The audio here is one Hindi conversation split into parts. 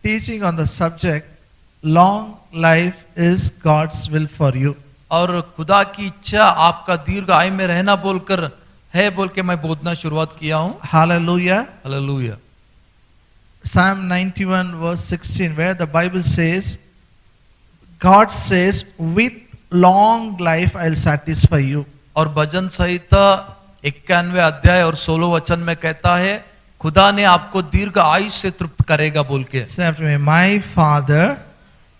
teaching on the subject, long life is God's will for you. और खुदा की इच्छा आपका दीर्घ आयु में रहना बोलकर है बोल के मैं बोलना शुरुआत किया हूँ. Hallelujah. Hallelujah. Psalm 91 verse 16, where the Bible says, God says, with long life I'll satisfy you. और भजन संहिता 91 अध्याय और 16 वचन में कहता है खुदा ने आपको दीर्घ आयु से तृप्त करेगा बोल के. Say after me, my Father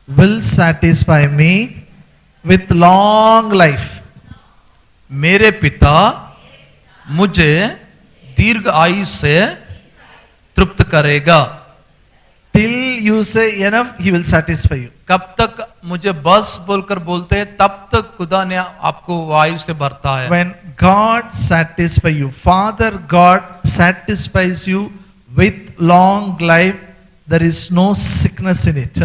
will satisfy me with long life. मेरे पिता मुझे दीर्घ आयु से तृप्त करेगा. Till you say enough, He will satisfy you. कब तक मुझे बस बोलकर बोलते हैं तब तक खुदा ने आपको आयु से भरता है. When God satisfies you, Father God satisfies you with long life, there is no sickness in it.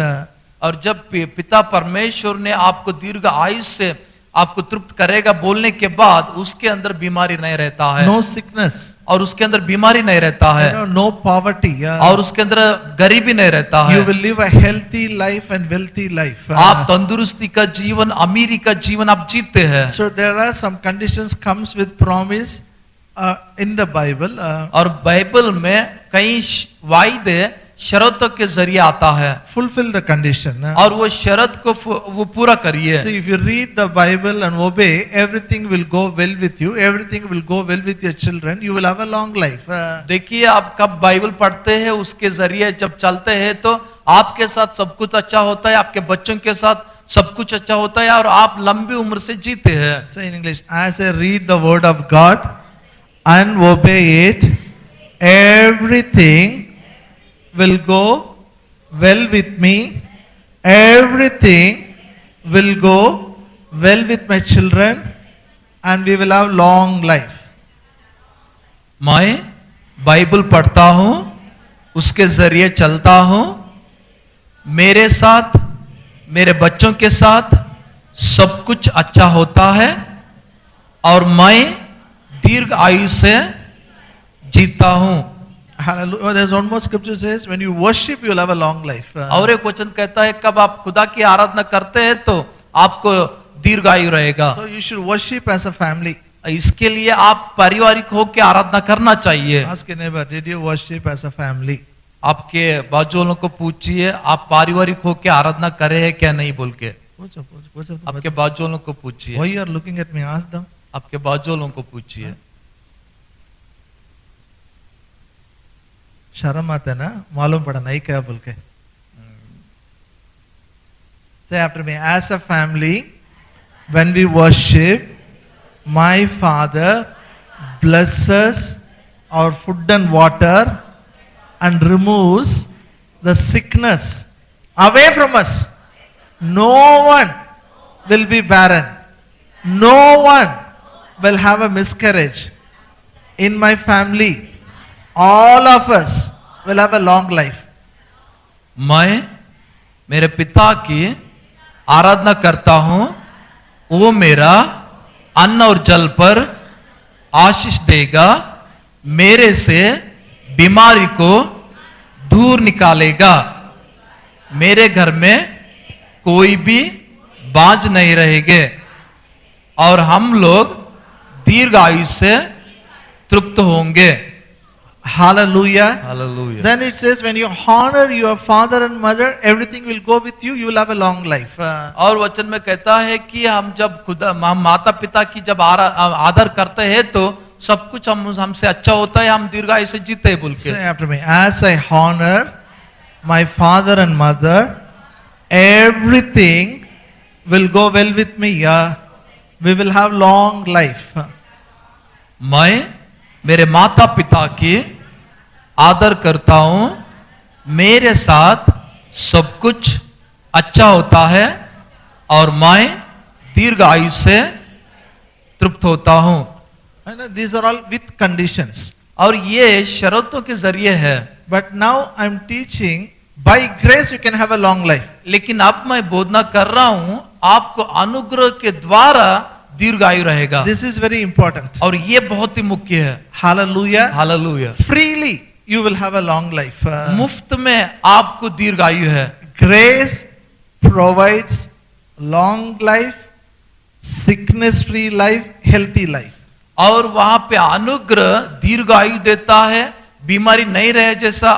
और जब पिता परमेश्वर ने आपको दीर्घ आयु से आपको तृप्त करेगा बोलने के बाद उसके अंदर बीमारी नहीं रहता है. No sickness. और उसके अंदर बीमारी नहीं रहता है. No poverty. और उसके अंदर गरीबी नहीं रहता है. You will live a healthy life and wealthy life. आप तंदुरुस्ती का जीवन, अमीरी का जीवन आप जीते हैं. So there are some conditions comes with promise in the Bible. और बाइबल में कई वायदे शर्तों के जरिए आता है. Fulfill the condition. और वो शर्त को वो पूरा करिए. So if you read the Bible and obey, everything will go well with you. Everything will go well with your children. You will have a long life. देखिए आप कब बाइबल पढ़ते हैं उसके जरिए जब चलते हैं तो आपके साथ सब कुछ अच्छा होता है, आपके बच्चों के साथ सब कुछ अच्छा होता है और आप लंबी उम्र से जीते हैं. Say in English, as I read the word of God and obey it, everything will go well with me. Everything will go well with my children and we will have long life. मैं बाइबल पढ़ता हूँ, उसके जरिए चलता हूँ, मेरे साथ मेरे बच्चों के साथ सब कुछ अच्छा होता है और मैं दीर्घ आयु से जीता हूँ. Hallelujah. There's one more scripture says, when you worship, you'll have a long life. और एक वचन कहता है कब आप खुदा की आराधना करते हैं तो आपको दीर्घ आयु रहेगा. So you should worship as a family. इसके लिए आप पारिवारिक होकर आराधना करना चाहिए. Ask your neighbor, did you worship as a family? आपके बाजू वालों को पूछिए आप पारिवारिक होकर आराधना करे हैं क्या नहीं बोल के. आपके बाजू वालों को पूछिए. Why you are looking at me? Ask them. आपके बाजू वालों को पूछिए. शर्म आता है ना, मालूम पड़ा नहीं क्या बोल के. Say after me, as a family, when we worship, my Father blesses our food and water and removes the sickness away from us. No one will be barren. No one will have a miscarriage. In my family, all of us will have a long life. मैं मेरे पिता की आराधना करता हूं, वो मेरा अन्न और जल पर आशीष देगा, मेरे से बीमारी को दूर निकालेगा, मेरे घर में कोई भी बांझ नहीं रहेंगे और हम लोग दीर्घ आयु से तृप्त होंगे. Hallelujah. Hallelujah. Then it says, when you honor your father and mother, everything will go with you. You will have a long life. और वचन में कहता है कि हम जब खुदा हम माता पिता की जब आदर करते हैं तो सब कुछ हमसे अच्छा होता है, हम दीर्घायु से जीते हैं बोल के. Say after me, as I honor my father and mother, everything will go well with me. We will have long life. मैं मेरे माता पिता की आदर करता हूं, मेरे साथ सब कुछ अच्छा होता है और मैं दीर्घ आयु से तृप्त होता हूं. These are all with conditions. और ये शर्तों के जरिए है. But now I am teaching, by grace you can have a long life. लेकिन अब मैं बोधना कर रहा हूं, आपको अनुग्रह के द्वारा दीर्घ आयु रहेगा. This is very important. और ये बहुत ही मुख्य है. Hallelujah. Hallelujah. Freely you will have a long life. मुफ्त में आपको दीर्घायु है। Grace provides long life, sickness free life, healthy life. और वहां पे अनुग्रह दीर्घायु देता है, बीमारी नहीं रहे जैसा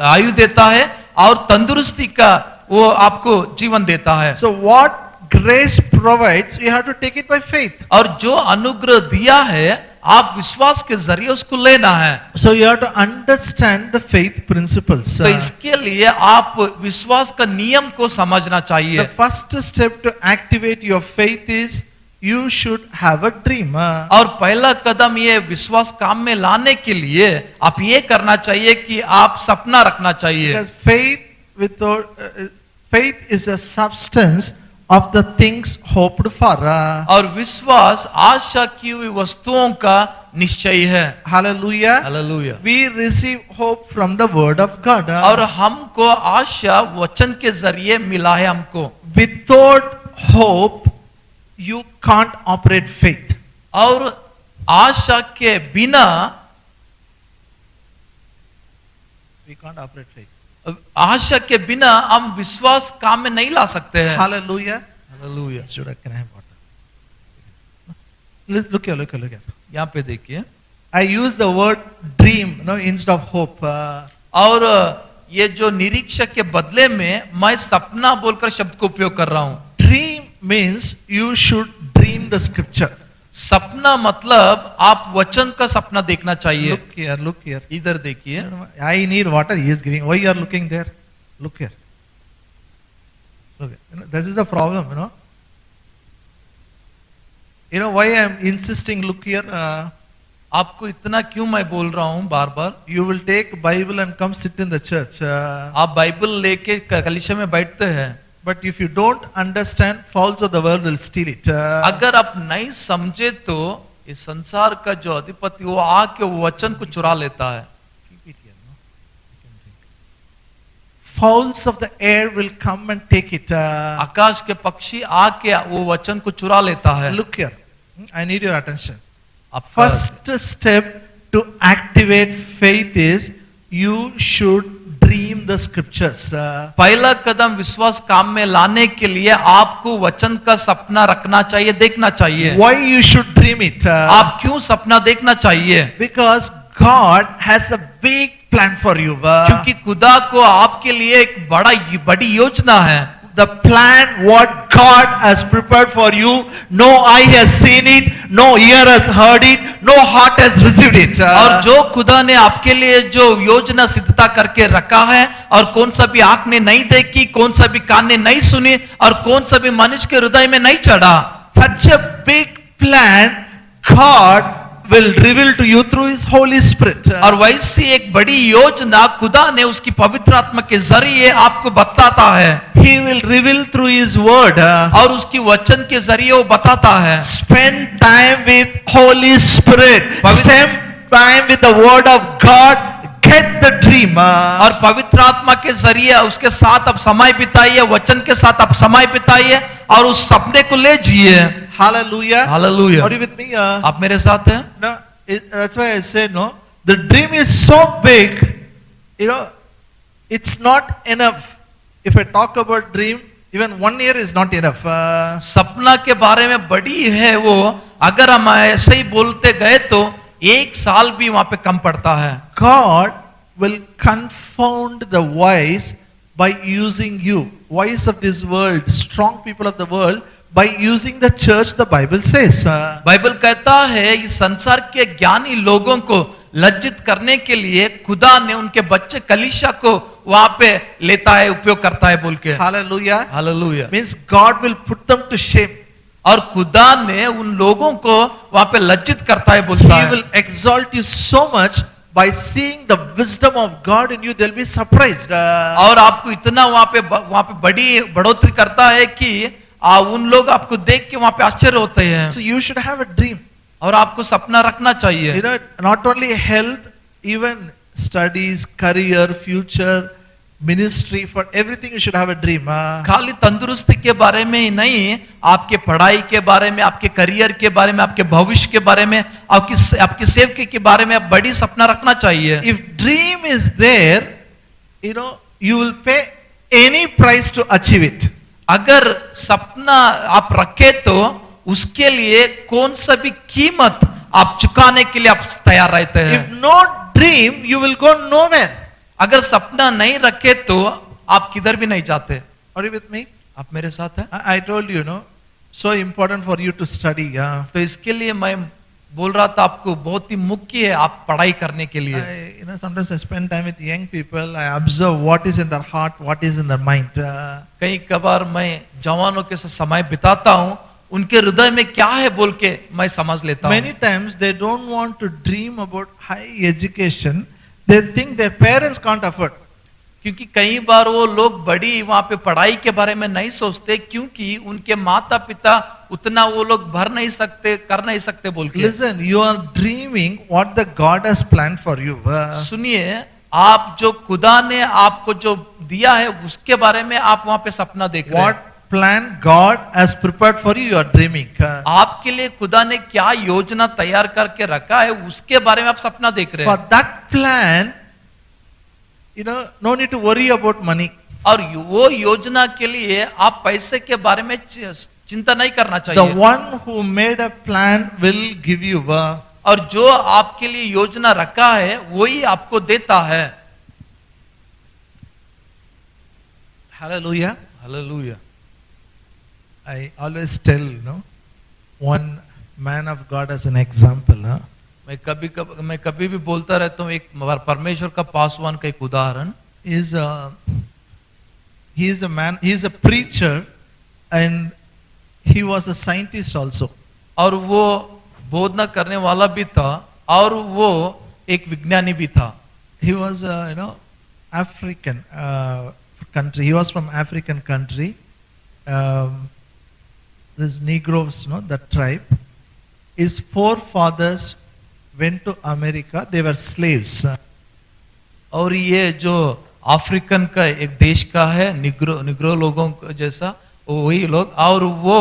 आयु देता है, और तंदुरुस्ती का वो आपको जीवन देता है। So what grace provides, you have to take it by faith. और जो अनुग्रह दिया है आप विश्वास के जरिए उसको लेना है। So you have to understand the faith principles. तो इसके लिए आप विश्वास का नियम को समझना चाहिए। The first step to activate your faith is you should have a dream. और पहला कदम ये विश्वास काम में लाने के लिए आप ये करना चाहिए कि आप सपना रखना चाहिए। Because faith is a substance of the things hoped for. और विश्वास आशा की हुई वस्तुओं का निश्चय है। Hallelujah. Hallelujah. We receive hope from the word of God. और हमको आशा वचन के जरिए मिला है हमको। Without hope, you can't operate faith. और आशा के बिना We can't operate faith. आशा के बिना हम विश्वास काम में नहीं ला सकते हैं। Hallelujah. Hallelujah. Can I have water? Let's look here. यहाँ पे देखिए, I use the word dream, instead of hope. और ये जो निरीक्षक के बदले में मैं सपना बोलकर शब्द को उपयोग कर रहा हूं। Dream means you should dream the scripture. सपना मतलब आप वचन का सपना देखना चाहिए। Look here. इधर देखिए, I need water. He is giving. Why you are looking there? Look here. Look. This is a problem. Why I am insisting. Look here. आपको इतना क्यों मैं बोल रहा हूं बार बार? You will take Bible and come sit in the church. आप बाइबल लेके कलीसिया में बैठते हैं, But if you don't understand, fowls of the world will steal it. अगर आप नहीं समझे तो इस संसार का जो अधिपति वो आके वो वचन को चुरा लेता है। Keep it here, no? You can drink. Fowls of the air will come and take it. आकाश के पक्षी आके वो वचन को चुरा लेता है। Look here. I need your attention. आप First step to activate faith is you should dream the scriptures. पहला कदम विश्वास काम में लाने के लिए आपको वचन का सपना रखना चाहिए, देखना चाहिए। Why you should dream it? आप क्यों सपना देखना चाहिए? Because God has a big plan for you. क्योंकि खुदा को आपके लिए एक बड़ी योजना है। The plan what God has prepared for you, no eye has seen it, no ear has heard it, no heart has received it. और जो खुदा ने आपके लिए जो योजना सिद्धता करके रखा है, और कौन सा भी आंख ने नहीं देखी, कौन सा भी कान ने नहीं सुनी, और कौन सा भी मनुष्य के हृदय में नहीं चढ़ा, Such a big plan God will reveal to you through His Holy Spirit. और वैसी एक बड़ी योजना खुदा ने उसकी पवित्र आत्मा के जरिए आपको बताता है। He will reveal through His Word. और उसकी वचन के जरिए वो बताता है। Spend time with Holy Spirit. Pavitra- Spend time with the Word of God. Get the dream. और पवित्र आत्मा के जरिए उसके साथ आप समय बिताइए, वचन के साथ आप समय बिताइए, और उस सपने को ले जिए। Hallelujah. Hallelujah. Are you with me? आप मेरे साथ हैं? No, that's why I said no. The dream is so big, it's not enough. If I talk about dream, even 1 year is not enough. सपना के बारे में बड़ी है वो, अगर हम ऐसे ही बोलते गए तो 1 साल भी वहां पे कम पड़ता है। God will confound the wise by using you, wise of this world, strong people of the world, by using the church, the Bible says. Bible कहता है इस संसार के ज्ञानी लोगों को लज्जित करने के लिए खुदा ने उनके बच्चे कलीसिया को वहां पे लेता है, उपयोग करता है बोल के। Hallelujah. Hallelujah. Means God will put them to shame. और खुदा ने उन लोगों को वहां पे लज्जित करता है बोलता He है। will exalt you so much by seeing the wisdom of God in you, they'll be surprised. और आपको इतना वहां पे बड़ी बढ़ोतरी करता है कि उन लोग आपको देख के वहां पे आश्चर्य होते हैं। So you should have a dream. और आपको सपना रखना चाहिए। Not only health, even studies, career, future, ministry, for everything you should have a dream. खाली तंदुरुस्ती के बारे में ही नहीं, आपके पढ़ाई के बारे में, आपके करियर के बारे में, आपके भविष्य के बारे में, आपकी सेवकी के बारे में बड़ी सपना रखना चाहिए. If dream is there, you will pay any price to achieve it. अगर सपना आप रखे तो उसके लिए कौन सा भी कीमत आप चुकाने के लिए आप तैयार रहते हैं. If no dream, you will go nowhere. अगर सपना नहीं रखे तो आप किधर भी नहीं जाते. Are you with me? आप मेरे साथ हैं. I told you, so important for you to study. तो इसके लिए मैं बोल रहा था आपको बहुत ही मुख्य है आप पढ़ाई करने के लिए. Sometimes I spend time with young people. I observe what is in their heart, what is in their mind. कई कबार मैं जवानों के साथ समय बिताता हूँ, उनके हृदय में क्या है बोल के मैं समझ लेता हूँ. Many times they don't want to dream about high education. They think their parents can't afford. क्योंकि कई बार वो लोग बड़ी वहां पे पढ़ाई के बारे में नहीं सोचते, क्योंकि उनके माता पिता उतना वो लोग भर नहीं सकते, कर नहीं सकते बोल के. Listen, you are dreaming what the God has planned for you. सुनिए, आप जो खुदा ने आपको जो दिया है उसके बारे में आप वहां पे सपना देख रहे हैं. What plan God has prepared for you, you are dreaming. आपके लिए खुदा ने क्या योजना तैयार करके रखा है उसके बारे में आप सपना देख रहे हैं. For that plan, no need to worry about money. और वो योजना के लिए आप पैसे के बारे में चिंता नहीं करना The चाहिए. one who made a plan will give you. और जो आपके लिए योजना रखा है वही आपको देता है. Hallelujah. Hallelujah. I always tell, one man of God as an example. मैं कभी भी बोलता रहता हूँ एक परमेश्वर का पासवान का एक उदाहरण. He is a man, he is a preacher and he was a scientist also. और वो बोधना करने वाला भी था और वो एक विज्ञानी भी था. He was African country. He was from African country. This Negroes, that tribe. His forefathers went to America. They were slaves. और ये जो अफ्रीकन का एक देश का है, निग्रो लोगों जैसा वही लोग, और वो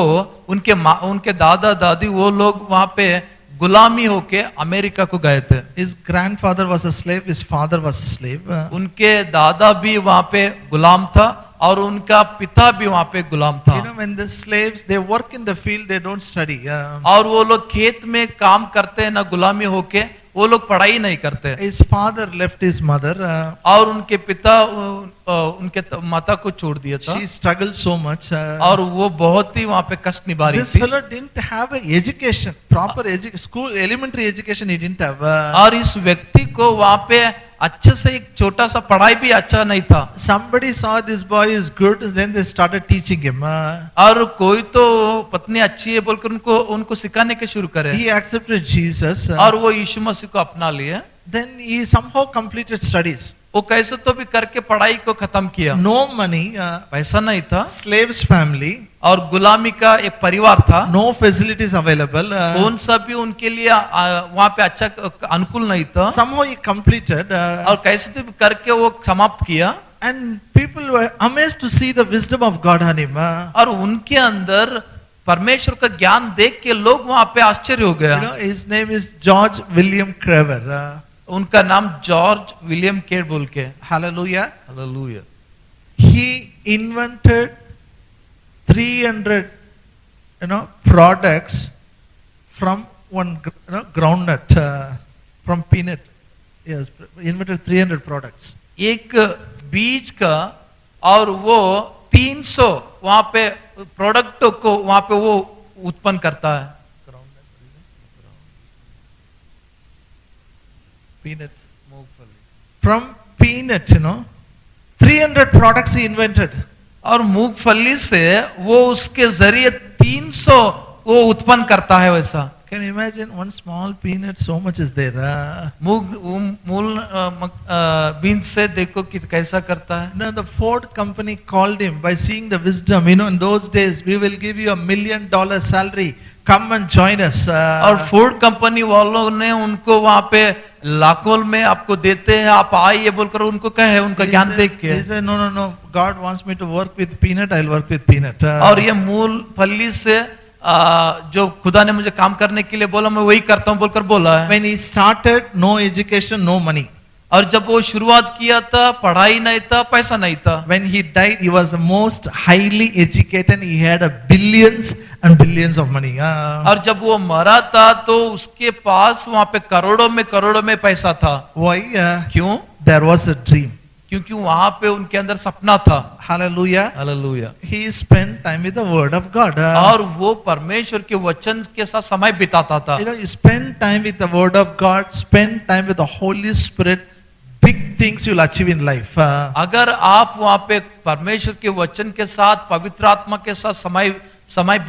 उनके दादा दादी वो लोग वहां पे गुलामी होके अमेरिका को गए थे. His grandfather was a slave. His father was a slave. उनके दादा भी वहां पे गुलाम था और उनका पिता भी वहां पे गुलाम था. When the slaves, they work in the field, they don't study. और वो लोग खेत में काम करते हैं ना, गुलामी होके वो लोग पढ़ाई नहीं करते. His father left his mother. और उनके पिता उनके माता को छोड़ दिया था. She struggled so much. और वो बहुत ही वहां पे कष्ट निभा रही This थी. fellow didn't have an education, proper school, elementary education he didn't have. और इस व्यक्ति को वहां पे अच्छे से एक छोटा सा पढ़ाई भी अच्छा नहीं था. Somebody saw this boy is good, then they started teaching him. और कोई तो पत्नी अच्छी है बोलकर उनको सिखाने के शुरू करे. He accepted Jesus. और वो यीशु मसीह को अपना लिए. Then he somehow completed studies. वो कैसे तो भी करके पढ़ाई को खत्म किया. No money, पैसा नहीं था, slaves family, और गुलामी का एक परिवार था. no facilities available. कौन सा भी उनके लिए वहां पे अच्छा अनुकूल नहीं था. Somehow he completed. और कैसे तो भी करके वो समाप्त किया. And people were amazed to see the wisdom of God on him. और उनके अंदर परमेश्वर का ज्ञान देख के लोग वहां पे आश्चर्य हो गया. His name is George William Crever. उनका नाम जॉर्ज विलियम केर बोल के. Hallelujah. Hallelujah. He invented 300 products from one groundnut, from peanut. Yes, invented 300 products. एक बीज का और वो 300 वहां पे प्रोडक्टों को वहां पे वो उत्पन्न करता है. Peanut. From peanut, 300 products he invented. और मूंगफली से वो उसके जरिए 300 वो उत्पन्न करता है वैसा. Can you imagine one small peanut, so much is there. मूल बीज से देखो कि कैसा करता है. No, the Ford company called him by seeing the wisdom. In those days, we will give you $1 million salary come and join us. और फूड कंपनी वालों ने उनको वहां पे लाखों में आपको देते हैं, आप आइए बोलकर उनको कहे, उनका ज्ञान देख के। He said, no, God wants me to work with peanut, I'll work with peanut. और ये मूल फली से जो खुदा ने मुझे काम करने के लिए बोला, मैं वही करता हूँ बोलकर बोला है। When he started, no education, no money. और जब वो शुरुआत किया था, पढ़ाई नहीं था, पैसा नहीं था। When he died, he was the most highly educated. He had a billions and billions of money. और जब वो मरा था तो उसके पास वहां पे करोड़ों में पैसा था। Why? क्यों? There was a dream. क्योंकि वहां पे उनके अंदर सपना था। Hallelujah. Hallelujah. He spent time with the word of God. और वो परमेश्वर के वचन के साथ समय बिताता था। You spend time with the word of God, spend time with the Holy Spirit, big things you'll achieve in life. अगर आप वहां पे परमेश्वर के वचन के साथ, पवित्र आत्मा के साथ समय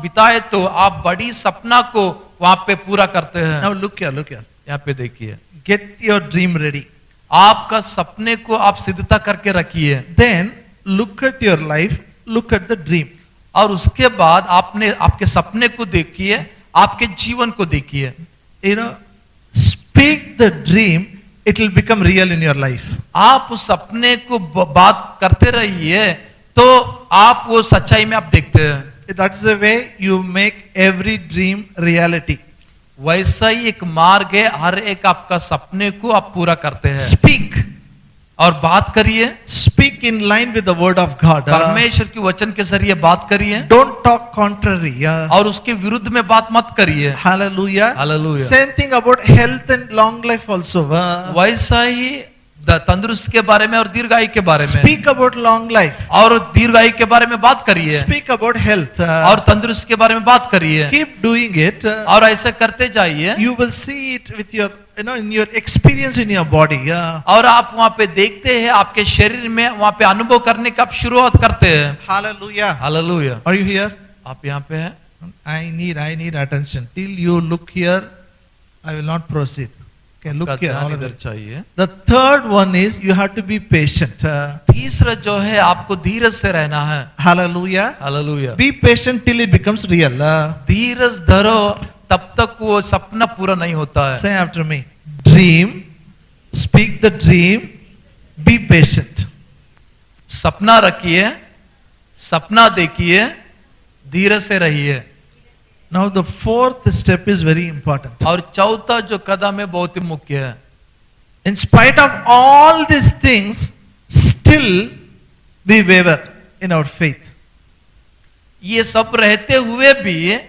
बिताए तो आप बड़ी सपना को वहां पे पूरा करते हैं। Now look here. यहाँ पे देखिए, Get your dream ready. आपका सपने को आप सिद्धता करके रखिए। Then look at your life, look at the dream. और उसके बाद आपने आपके सपने को देखिए, आपके जीवन को देखिए। Speak the dream, it will become real in your life. आप उस सपने को बात करते रहिए तो आप वो सच्चाई में आप देखते हैं। That's the way you make every dream reality. वैसा ही एक मार्ग है, हर एक आपका सपने को आप पूरा करते हैं। Speak. और बात करिए। Speak in line with the word of God. परमेश्वर के वचन के जरिए बात करिए। Don't talk contrary. और उसके विरुद्ध में बात मत करिए। Hallelujah. Hallelujah. Same thing about health and long life also. वैसा ही तंदुरुस्त के बारे में और दीर्घायु के बारे में। Speak about long life. और दीर्घायु के बारे में बात करिए। Speak about health. और तंदुरुस्त के बारे में बात करिए। Keep doing it. और ऐसा करते जाइए। You will see it with your, in your experience in your body. और आप वहां पे देखते हैं, आपके शरीर में वहां पे अनुभव करने का आप शुरुआत करते हैं। Hallelujah. Hallelujah. Are you here? आप यहाँ पे हैं? I need attention. Till you look here, I will not proceed. Okay, look here. all of इधर it. चाहिए। The third one is you have to be patient. तीसरा जो है, आपको धीरज से रहना है। Hallelujah. Hallelujah. Be patient till it becomes real. धीरज धरो, तब तक वो सपना पूरा नहीं होता है। Say after me. Dream. Speak the dream. Be patient. सपना रखिए, सपना देखिए, धीरज से रहिए। Now the fourth step is very important. और चौथा जो कदम है बहुत ही मुख्य है। In spite of all these things, still we waver in our faith. ये सब रहते हुए भी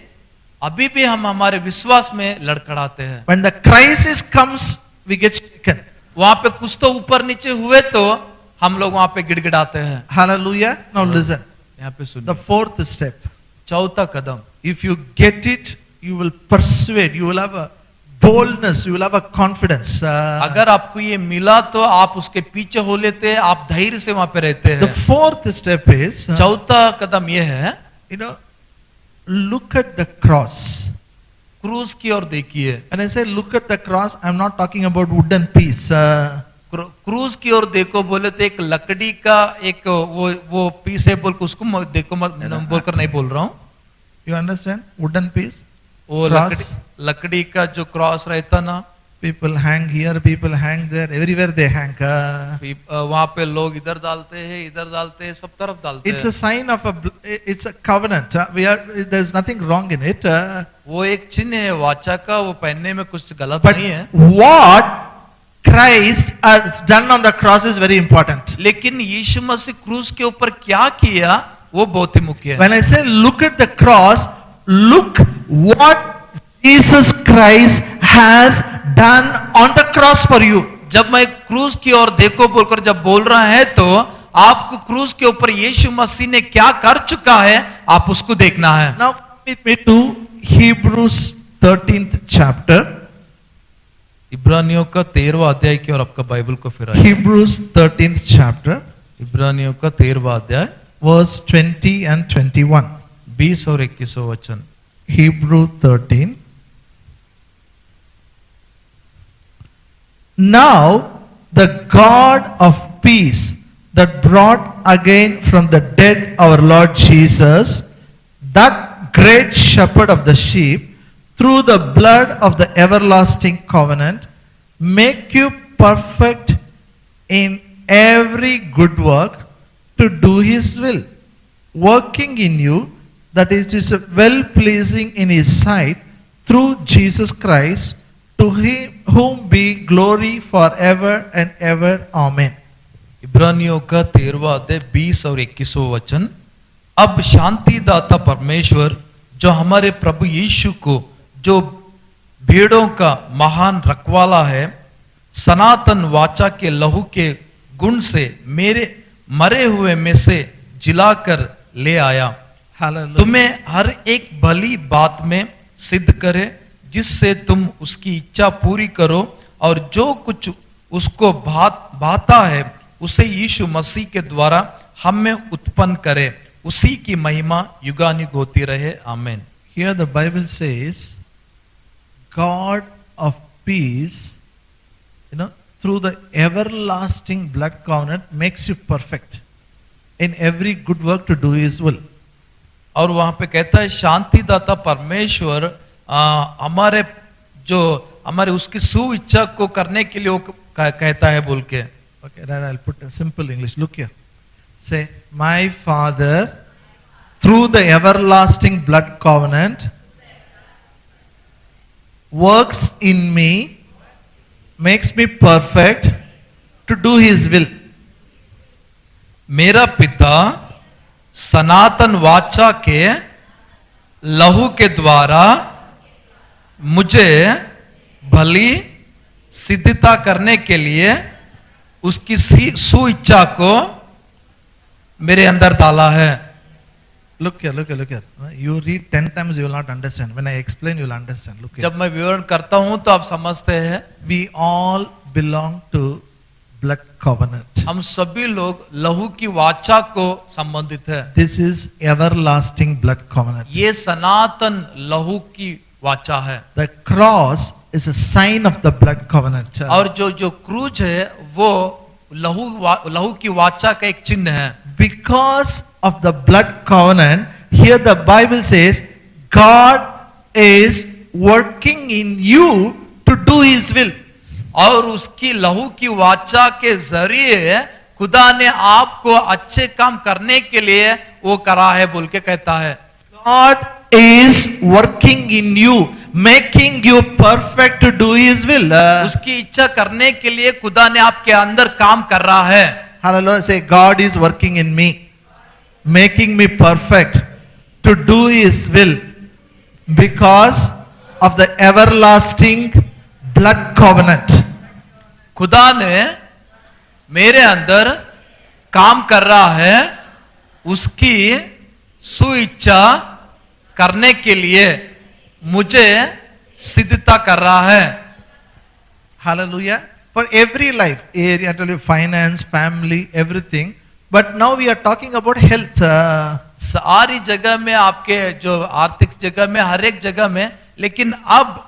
अभी भी हम हमारे विश्वास में लड़खड़ाते हैं। When the crisis comes, we get shaken. वहां पे कुछ तो ऊपर नीचे हुए तो हम लोग वहां पे गिड़गिड़ाते हैं। Hallelujah. Now listen. यहाँ पे The सुनिए, fourth step. चौथा कदम, If you get it, you will persuade, you will have a boldness, you will have a confidence. अगर आपको ये मिला तो आप उसके पीछे हो लेते हैं, आप धैर्य से वहां पे रहते The हैं। fourth step is, चौथा कदम ये है, look at the cross. क्रूस की ओर देखिए। When I say look at the cross, I'm not talking about wooden piece. क्रूस की ओर देखो बोले तो एक लकड़ी का एक वो पीस है, बोल के उसको देखो मत बोलकर नहीं बोल रहा हूँ। You understand? Wooden piece. वो Cross. लकड़ी का जो क्रॉस रहता ना, People hang here, people hang there, everywhere they hang. वहां पे लोग इधर डालते हैं, इधर डालते हैं, सब तरफ डालते It's हैं। a sign of it's a covenant. There's nothing wrong in it. वो एक चिन्ह है वाचा का, वो पहनने में कुछ गलत But नहीं है। what Christ has done on the cross is very important. लेकिन यीशु मसीह क्रूस के ऊपर क्या किया वो बहुत ही मुख्य है। When I say look at the cross, look what Jesus Christ has done on the cross for you. जब मैं क्रूस की ओर देखो बोलकर जब बोल रहा है तो आपको क्रूस के ऊपर यीशु मसीह ने क्या कर चुका है आप उसको देखना है। Now with me to Hebrews 13th chapter. इब्रानियों का 13वां अध्याय की ओर आपका बाइबल को फिराइए। Hebrews 13th chapter, इब्रानियों का 13वां अध्याय verse 20 and 21. 20 और 21 वचन। Hebrew 13. Now the God of peace that brought again from the dead our Lord Jesus, that great shepherd of the sheep, through the blood of the everlasting covenant, make you perfect in every good work to do his will, working in you that it is well pleasing in his sight through Jesus Christ, to him whom be glory forever and ever. Amen. इब्रानियों का 13वां अध्याय 20 और 21वां वचन। अब शांतिदाता परमेश्वर जो हमारे प्रभु यीशु को, जो भेड़ों का महान रखवाला है, सनातन वाचा के लहू के गुण से मेरे मरे हुए में से जिलाकर ले आया, Hallelujah. तुम्हें हर एक भली बात में सिद्ध करे, जिससे तुम उसकी इच्छा पूरी करो, और जो कुछ उसको भाता है उसे यीशु मसीह के द्वारा हम में उत्पन्न करे, उसी की महिमा युगानुग होती रहे। आमीन। Here the Bible says, God of peace, through the everlasting blood covenant makes you perfect in every good work to do his will. और वहां पे कहता है शांतिदाता परमेश्वर हमारे उसकी सुइच्छा को करने के लिए वो कहता है बोल के। Okay, then I'll put a simple English. Look here. Say, my Father, through the everlasting blood covenant, works in me, makes me perfect to do his will. मेरा पिता सनातन वाचा के लहू के द्वारा मुझे भली सिद्धता करने के लिए उसकी सुइच्छा को मेरे अंदर डाला है। Look here, look here, look here. You read 10 times, you will not understand. When I explain, you will understand. Look here. जब मैं विवरण करता हूं तो आप समझते हैं। We all belong to blood covenant. हम सभी लोग लहू की वाचा को संबंधित है। This is everlasting blood covenant. ये सनातन लहू की वाचा है। The cross is a sign of the blood covenant. और जो क्रूज है वो लहू की वाचा का एक चिन्ह है। Because of the blood covenant, here the Bible says, God is working in you to do his will. और उसकी लहू की वाचा के जरिए खुदा ने आपको अच्छे काम करने के लिए वो करा है बोल के कहता है। God is working in you, making you perfect to do his will. उसकी इच्छा करने के लिए खुदा ने आपके अंदर काम कर रहा है। Hallelujah. Say, God is working in me, making me perfect to do his will, because of the everlasting blood covenant. खुदा ने मेरे अंदर काम कर रहा है उसकी सुइच्छा करने के लिए, मुझे सिद्धता कर रहा है। Hallelujah. For every life area, finance, family, everything. But now we are talking about health. सारी जगह में, आपके जो आर्थिक जगह में, हर एक जगह में, लेकिन अब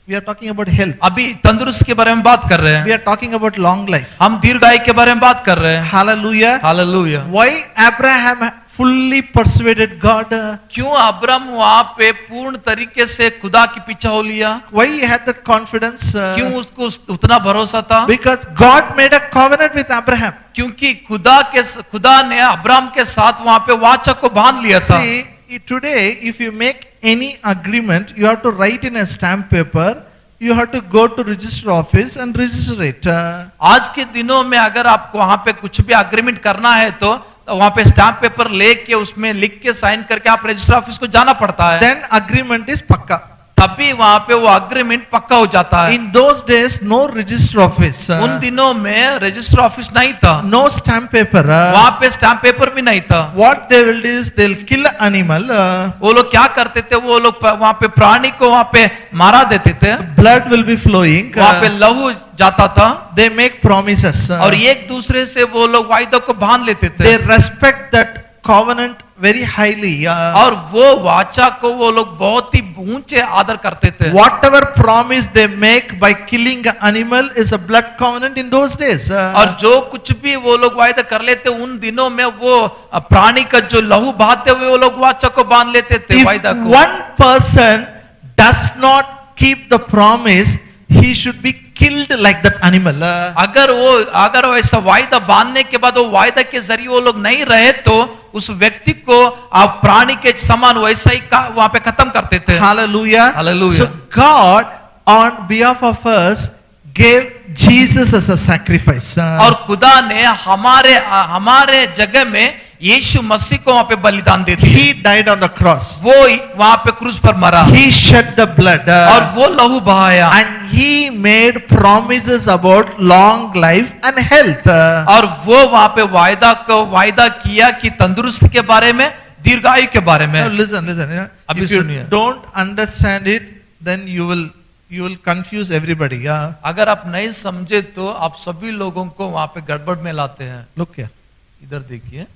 we are talking about health. अभी तंदुरुस्त के बारे में बात कर रहे हैं। We are talking about long life. हम दीर्घायु के बारे में बात कर रहे हैं। Hallelujah. Hallelujah. Why Abraham fully persuaded God? क्यों अब्राहम वहां पे पूर्ण तरीके से खुदा की पीछा हो लिया? Why he had that confidence? क्यों उसको उतना भरोसा था? Because God made a covenant with Abraham. क्योंकि खुदा ने अब्राहम के साथ वहां पे वाचा को बांध लिया था। See, today if you make any agreement, you have to write in a stamp paper, you have to go to register office and register it. आज के दिनों में अगर आपको वहां पे कुछ भी अग्रीमेंट करना है तो वहां पे स्टैम्प पेपर लेके उसमें लिख के साइन करके आप रजिस्टर ऑफिस को जाना पड़ता है। Then agreement is pakka. तभी वहां पे वो अग्रीमेंट पक्का हो जाता है। In those days, no register office. उन दिनों में रजिस्टर ऑफिस नहीं था। No stamp paper. वहां पे स्टैम्प पेपर भी नहीं था। What they will do is they'll kill an animal. वो लोग क्या करते थे? वो लोग वहां पे प्राणी को वहां पे मारा देते थे। Blood will be flowing. वहां पे लहू जाता था। They make promises. और एक दूसरे से वो लोग वायदों को बांध लेते थे। They respect that covenant very highly. और वो वाचा को वो लोग बहुत ही ऊंचे आदर करते थे. Whatever promise they make by killing an animal is a blood covenant in those days. और जो कुछ भी वो लोग वायदा कर लेते उन दिनों में वो प्राणी का जो लहू बहाते हुए वो लोग वाचा को बांध लेते थे, वायदा If को. one person does not keep the promise, he should be killed like that animal. अगर वो ऐसा वायदा बांधने के बाद वो वायदा के जरिए वो लोग नहीं रहे तो उस व्यक्ति को आप प्राणी के समान वैसा ही वहां पे खत्म करते थे. Hallelujah. Hallelujah. So God on behalf of us gave Jesus as a sacrifice. और खुदा ने हमारे जगह में यीशु मसीह को वहां पे बलिदान दे दिया. He died on the cross. वो वहां पे क्रूस पर मरा He shed the blood. और वो लहू बहाया And he made promises about long life and health. और वो वहां पे वायदा किया कि तंदुरुस्ती के बारे में, दीर्घायु के बारे में. Now listen. अभी If you सुनिए. don't understand it, then you will confuse everybody. अगर आप नहीं समझे तो आप सभी लोगों को वहां पे गड़बड़ में लाते हैं. Look here. इधर देखिए.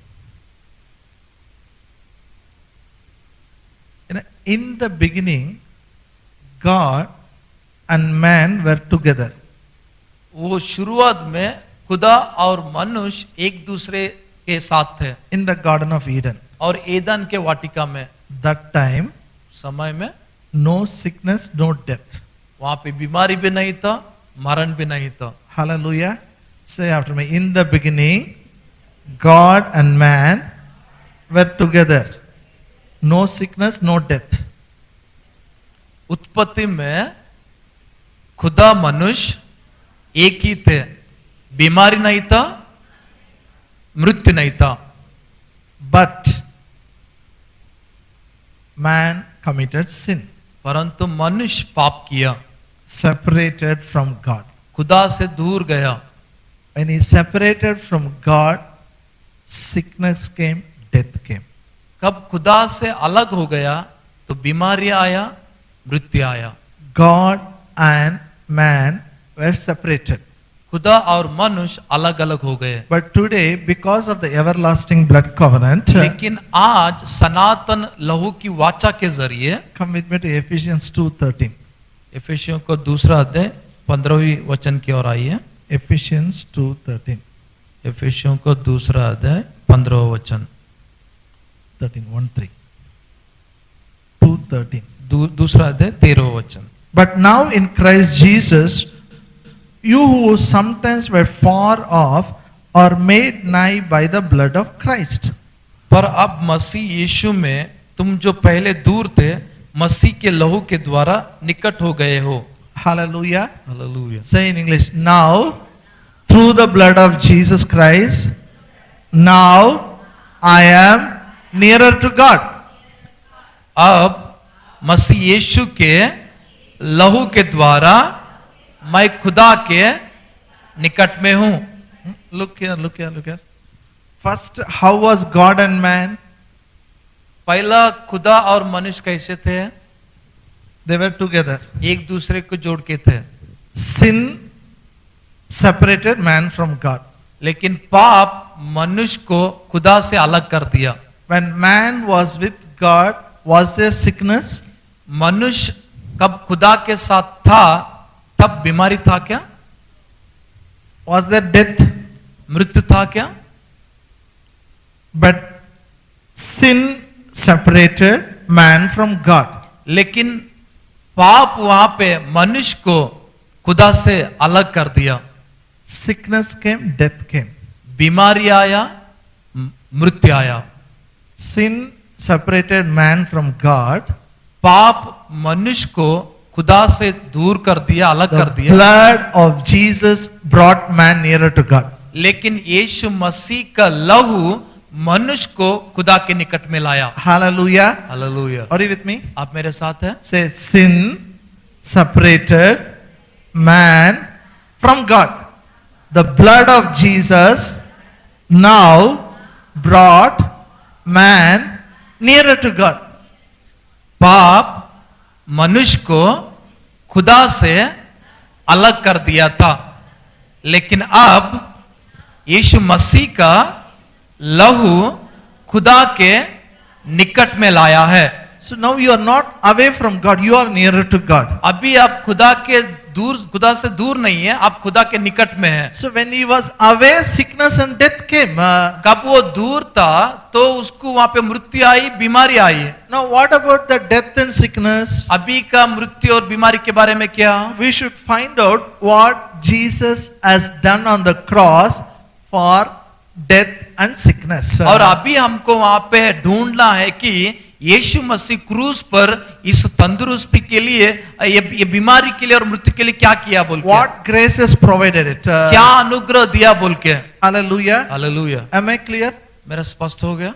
In the beginning, God and man were together. वो शुरुआत में खुदा और मनुष्य एक दूसरे के साथ थे In the Garden of Eden. और एदन के वाटिका में. That time, समय में no sickness, no death. वहां पे बीमारी भी नहीं था, मरण भी नहीं था. Hallelujah. Say after me. In the beginning, God and man were together. No sickness, no death. उत्पत्ति में खुदा मनुष्य एक ही थे, बीमारी नहीं था, मृत्यु नहीं था. But man committed sin, परंतु मनुष्य पाप किया, separated from God. खुदा से दूर गया. When he separated from God, sickness came, death came. कब खुदा से अलग हो गया तो बीमारी आया, मृत्यु आया. God and man were separated. खुदा और मनुष्य अलग अलग हो गए. But today, because of the everlasting blood covenant, लेकिन आज सनातन लहू की वाचा के जरिए, come with me to Ephesians 2:13. एफेसियों को दूसरा अध्याय 15वीं वचन की ओर आइए. Ephesians 2:13. एफेसियों को दूसरा अध्याय 15वां वचन. 13:13. 2:13. दूसरा अध्याय 13वां वचन. But now in Christ Jesus, you who sometimes were far off are made nigh by the blood of Christ. पर अब मसीह यीशु में तुम जो पहले दूर थे, मसीह के लहू के द्वारा निकट हो गए हो. Hallelujah. Hallelujah. Say in English, now through the blood of Jesus Christ, now I am nearer to God. अब मसीह यीशु के लहू के द्वारा मैं खुदा के निकट में हूं. Look here. First, how was God and man? पहला खुदा और मनुष्य कैसे थे? They were together. एक दूसरे को जोड़ के थे. Sin separated man from God. लेकिन पाप मनुष्य को खुदा से अलग कर दिया. When man was with God, was there sickness? मनुष्य कब खुदा के साथ था तब बीमारी था क्या? Was there death? मृत्यु था क्या? But sin separated man from God. लेकिन पाप वहां पे मनुष्य को खुदा से अलग कर दिया. Sickness came, death came. बीमारी आया, मृत्यु आया. Sin separated man from God. पाप मनुष्य को खुदा से दूर कर दिया, अलग कर The दिया. blood of Jesus brought man nearer to God. लेकिन यीशु मसीह का लहू मनुष्य को खुदा के निकट में लाया. Hallelujah. Hallelujah. Are you with me? आप मेरे साथ हैं? Say, sin separated man from God. The blood of Jesus now brought man nearer to God. पाप मनुष्य को खुदा से अलग कर दिया था, लेकिन अब यीशु मसीह का लहू खुदा के निकट में लाया है। So now you are not away from God, you are nearer to God. अभी आप खुदा से दूर नहीं है, आप खुदा के निकट में हैं। So when he was away, sickness and death came. कब वो दूर था तो उसको वहां पे मृत्यु आई, बीमारी आई। Now what about the death and sickness? अभी का मृत्यु और बीमारी के बारे में क्या? We should find out what Jesus has done on the cross for death and sickness. और अभी हमको वहां पे ढूंढना है कि यीशु मसीह क्रूस पर इस तंदुरुस्ती के लिए, ये बीमारी के लिए और मृत्यु के लिए क्या किया बोल के, What grace has provided it? क्या अनुग्रह दिया बोल के। Hallelujah. Hallelujah. Am I clear? मेरा स्पष्ट हो गया?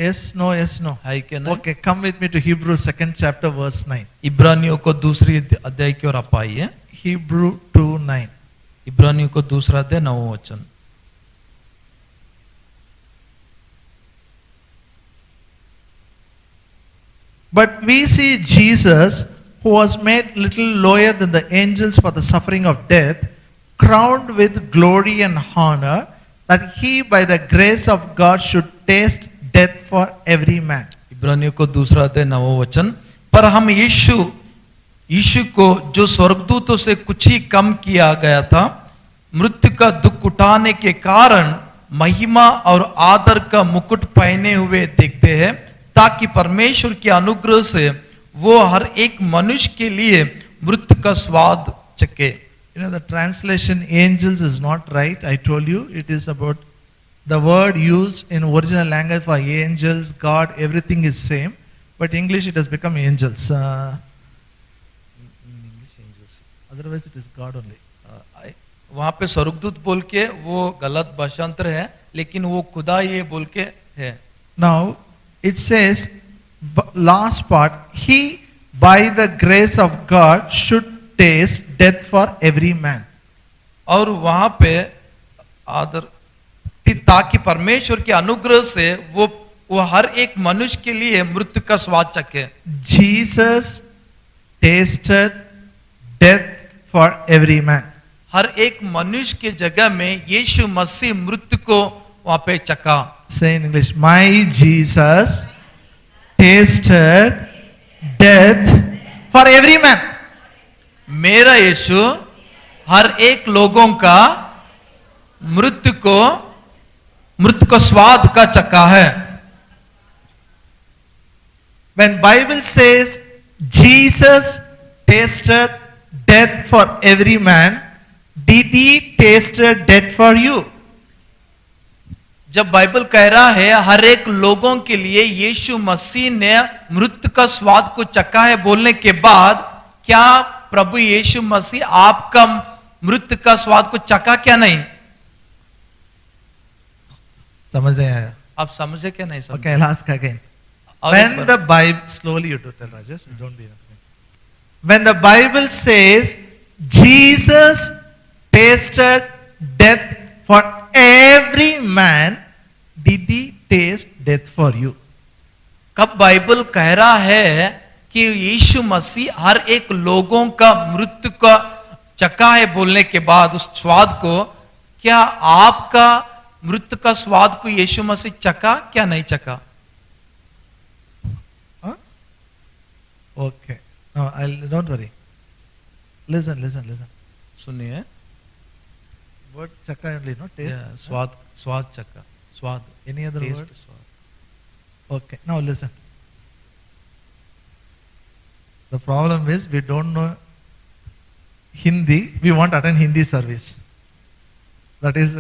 Yes, no, yes, no. है क्या नहीं? Okay, come with me to Hebrews 2nd chapter verse 9. इब्रानियों को दूसरी अध्याय की ओर आप आइए। Hebrew 2:9. इब्रानियों को दूसरा अध्याय 9वां वचन। But we see Jesus, who was made little lower than the angels for the suffering of death, crowned with glory and honor, that he by the grace of God should taste death for every man. इब्रानियों को दूसरा अध्याय 9वां वचन। पर हम यीशु को जो स्वर्गदूतों से कुछ ही कम किया गया था, मृत्यु का दुख उठाने के कारण महिमा और आदर का मुकुट पहने हुए देखते हैं, ताकि परमेश्वर के अनुग्रह से वो हर एक मनुष्य के लिए मृत्यु का स्वाद चखे। You know, the translation angels is not right. I told you it is about the word used in original language for angels, God, everything is same. But English it has become angels. Otherwise it is God only. वहां पे स्वर्गदूत बोल के वो गलत भाषांतर है, लेकिन वो खुदा ये बोल के है। Now it says, last part, he by the grace of God should taste death for every man. और वहां पे आदर, ताकि परमेश्वर के अनुग्रह से वो हर एक मनुष्य के लिए मृत्यु का स्वाद चखे। Jesus tasted death for every man. हर एक मनुष्य के जगह में यीशु मसीह मृत्यु को वहां पे चखा। Say in English, my Jesus tasted death for every man. मेरा यीशु हर एक लोगों का मृत्यु को स्वाद का चखा है। When Bible says Jesus tasted death for every man, did he tasted death for you? जब बाइबल कह रहा है हर एक लोगों के लिए यीशु मसीह ने मृत्यु का स्वाद को चखा है बोलने के बाद, क्या प्रभु यीशु मसीह आपका मृत्यु का स्वाद को चखा क्या नहीं? समझ नहीं आया? आप समझे क्या नहीं समझे? Okay, I'll ask again. और When एक बार- the Bible, slowly you do tell Rajesh, you don't be. When the Bible says Jesus tasted death for every man, did he taste death for you? कब बाइबल कह रहा है कि यीशु मसीह हर एक लोगों का मृत्यु का चखा है बोलने के बाद उस स्वाद को, क्या आपका मृत्यु का स्वाद को यीशु मसीह चखा क्या नहीं चखा? Huh? Okay. No, don't worry. Listen. सुनिए, Word chaka only, no taste. या, स्वाद चखा, स्वाद, Any other टेस्ट, word? स्वाद। Okay. Now listen. The problem is we don't know Hindi. We want to attend Hindi service. That is,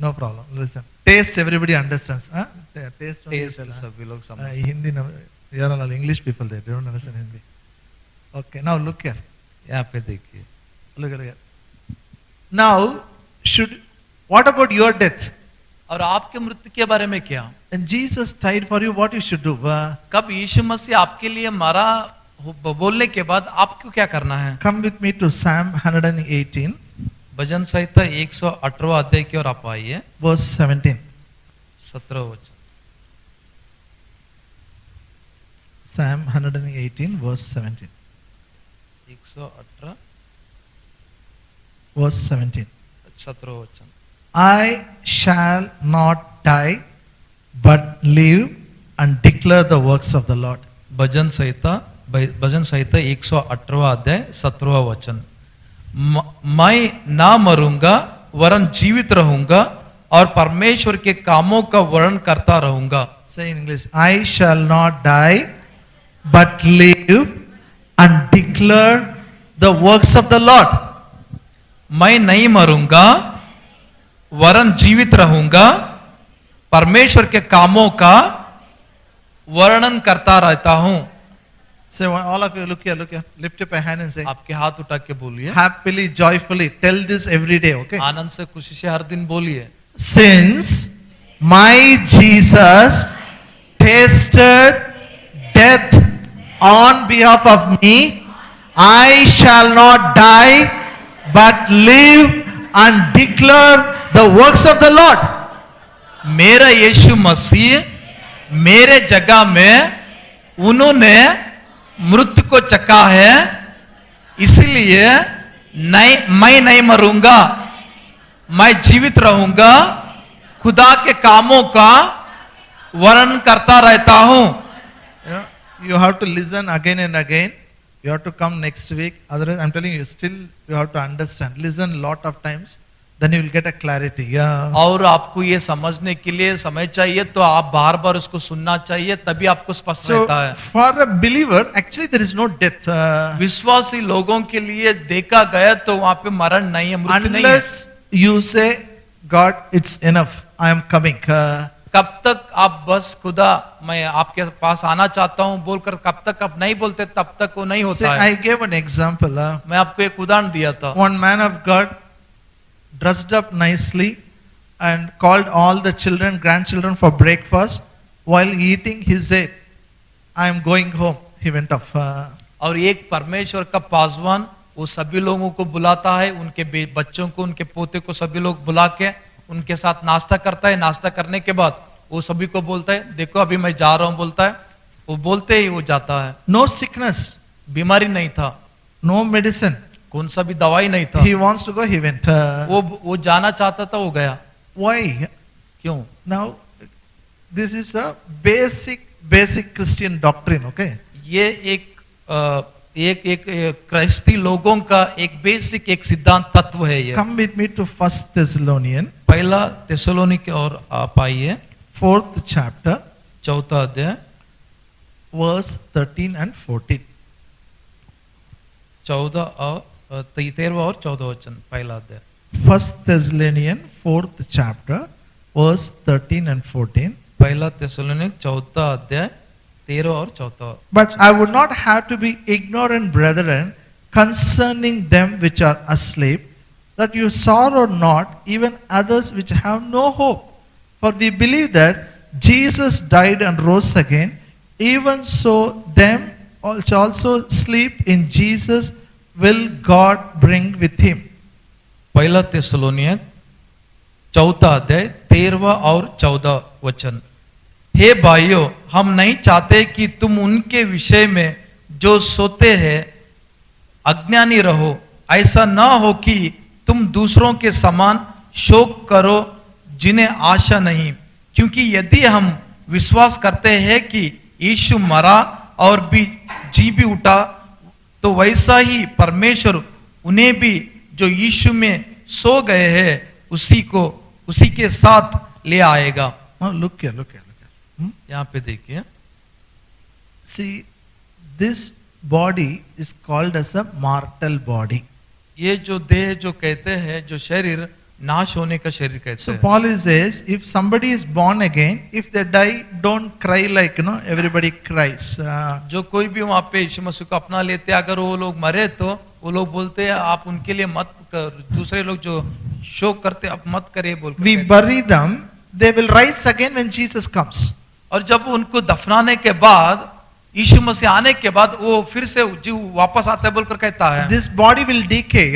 no problem. Listen. Taste everybody understands. Huh? Taste only taste tell, huh? सभी लोग समझते Hindi, we are all English people there. They don't understand Hindi. Okay. Now look here. हैं। यहाँ पे देखिए, Look here. Now, what about your death? और आपके मृत्यु के बारे में क्या? When Jesus died for you, what you should do? कब यीशु मसीह आपके लिए मरा बोलने के बाद आपको क्या करना है? Come with me to Psalm 118, भजन संहिता 118 अध्याय की ओर आप आइए, verse 17. 17 वचन। Psalm 118, verse 17. 118 Verse 17. 17 वचन। I shall not die, but live and declare the works of the Lord. भजन संहिता 118 अध्याय 17 वचन। मैं ना मरूंगा वरन जीवित रहूंगा और परमेश्वर के कामों का वर्णन करता रहूंगा। Say in English, I shall not die, but live and declare the works of the Lord. मैं नहीं मरूंगा वरन जीवित रहूंगा, परमेश्वर के कामों का वर्णन करता रहता हूं। Say, all of you, look here, lift up a hand and say, आपके हाथ उठा के बोलिए, happily, joyfully, tell this every day, okay? आनंद से खुशी से हर दिन बोलिए। Since my Jesus tasted death on behalf of me, I shall not die, but live and declare the works of the Lord. मेरा यीशु मसीह मेरे जगह में उन्होंने मृत्यु को चखा है, इसलिए मैं नहीं मरूंगा, मैं जीवित रहूंगा, खुदा के कामों का वर्णन करता रहता हूं। You have to listen again and again. You have to come next week. Otherwise, I'm telling you, still you have to understand. Listen lot of times, then you will get a clarity. Yeah. और आपको ये समझने के लिए समय चाहिए, तो आप बार बार उसको सुनना चाहिए, तभी आपको स्पष्ट So, रहता है। for a believer, actually there is no death. विश्वासी लोगों के लिए देखा गया तो वहां पे मरण नहीं है, मृत्यु नहीं है। Unless you say, God, it's enough. I am coming. कब तक आप बस खुदा मैं आपके पास आना चाहता हूं बोलकर कब तक आप नहीं बोलते, तब तक वो नहीं See, होता है। I gave an example. मैं आपको एक उदाहरण दिया था। One man of God dressed up nicely and called all the children, grandchildren for breakfast. While eating, he said, I am going home. He went off. और एक परमेश्वर का पासवान वो सभी लोगों को बुलाता है, उनके बच्चों को, उनके पोते को, सभी लोग बुला के उनके साथ नाश्ता करता है। नाश्ता करने के बाद वो सभी को बोलता है, देखो अभी मैं जा रहा हूं, बोलता है। वो बोलते ही वो जाता है। No sickness, बीमारी नहीं था, no medicine. कौन सा भी दवाई नहीं था। He wants to go, he went. वो जाना चाहता था, वो गया। Why? क्यों? Now, this is a basic Christian doctrine, okay? ये एक क्रिस्ती लोगों का एक बेसिक एक सिद्धांत तत्व है ये। Come with me to 1 Thessalonians, पहला थिस्सलुनीके और आप आइए 4th chapter, चौथा अध्याय verse 13 and 14. 13 और 14 वचन, पहला अध्याय 1 Thessalonians 4th chapter, verse 13 and 14. पहला थिस्सलुनीके चौथा अध्याय 13 और 14। But I would not have to be ignorant, brethren, concerning them which are asleep, that you sorrow not, even others which have no hope. For we believe that Jesus died and rose again, even so them which also sleep in Jesus will God bring with him. पहला थिस्सलुनीके चौथा अध्याय 13 और 14 वचन। हे भाइयों, हम नहीं चाहते कि तुम उनके विषय में जो सोते हैं अज्ञानी रहो। ऐसा ना हो कि तुम दूसरों के समान शोक करो जिन्हें आशा नहीं, क्योंकि यदि हम विश्वास करते हैं कि यीशु मरा और जी भी उठा, तो वैसा ही परमेश्वर उन्हें भी जो यीशु में सो गए हैं उसी के साथ ले आएगा। Now look here. यहाँ पे देखिए, See, this body is called as a mortal body. ये जो देह जो कहते हैं, जो शरीर नाश होने का शरीर कहते So हैं। Paul says, if somebody is born again, if they die, don't cry like everybody cries. जो कोई भी वहां पे यीशु मसीह को अपना लेते, अगर वो लोग मरे तो वो लोग बोलते हैं आप उनके लिए मत कर, दूसरे लोग जो शोक करते आप मत करिए बोल We bury them, they will rise again when Jesus comes. और जब उनको दफनाने के बाद यीशु मसीह आने के बाद वो फिर से जीव वापस आता है बोलकर कहता है। This body will decay.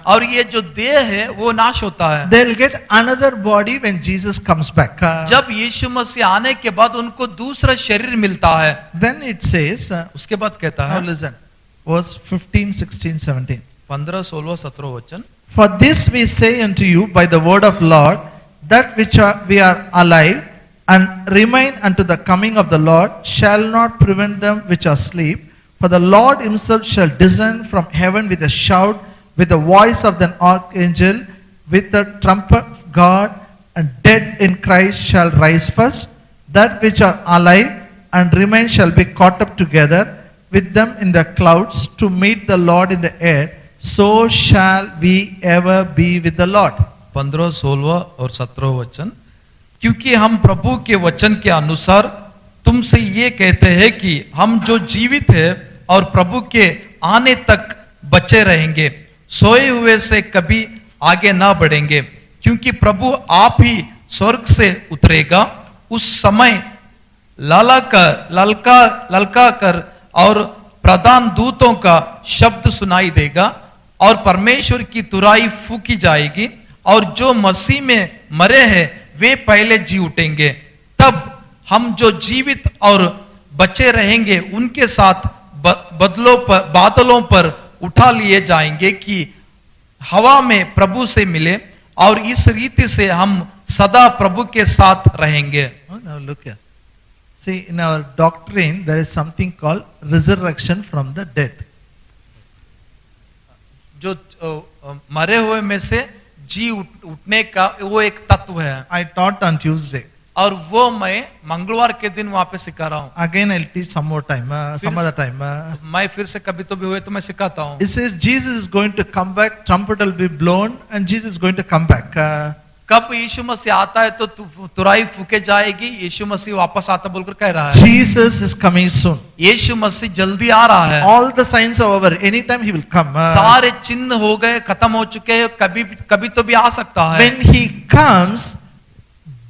और ये जो देह है वो नाश होता है। They will get another body when Jesus comes back. जब यीशु मसीह आने के बाद उनको दूसरा शरीर मिलता है। Then it says, उसके बाद कहता now है, listen, verse 15, 16, 17. 15, 16, 17 वचन। For this we say unto you by the word of Lord, that which we are alive and remain unto the coming of the Lord shall not prevent them which are asleep. For the Lord himself shall descend from heaven with a shout, with the voice of an archangel, with the trumpet of God, and dead in Christ shall rise first. That which are alive and remain shall be caught up together with them in the clouds to meet the Lord in the air. So shall we ever be with the Lord. 15, 16 और 17 वचन। क्योंकि हम प्रभु के वचन के अनुसार तुमसे ये कहते हैं कि हम जो जीवित है और प्रभु के आने तक बचे रहेंगे, सोए हुए से कभी आगे ना बढ़ेंगे, क्योंकि प्रभु आप ही स्वर्ग से उतरेगा। उस समय ललका कर और प्रधान दूतों का शब्द सुनाई देगा और परमेश्वर की तुरही फूकी जाएगी और जो मसीह में मरे हैं वे पहले जी उठेंगे। तब हम जो जीवित और बचे रहेंगे उनके साथ बादलों पर उठा लिए जाएंगे कि हवा में प्रभु से मिले और इस रीति से हम सदा प्रभु के साथ रहेंगे। Now look here. See, in our doctrine there is something called resurrection from the dead. जो मरे हुए में से जी उठने का वो एक तत्व है। I taught on Tuesday. और वो मैं मंगलवार के दिन वहां पे सिखा रहा हूँ। Again I'll teach some more time, some other time. मैं फिर से कभी तो भी हुए तो मैं सिखाता हूँ। It says Jesus is going to come back, trumpet will be blown, and Jesus is going to come back. कब यीशु मसीह आता है तो तुरही फूके जाएगी, यीशु मसीह वापस आता बोलकर कह रहा है। Jesus is coming soon. यीशु मसीह जल्दी आ रहा है। All the signs are over. Anytime he will come. सारे चिन्ह हो गए, खत्म हो चुके हैं, कभी तो भी आ सकता है। When he comes,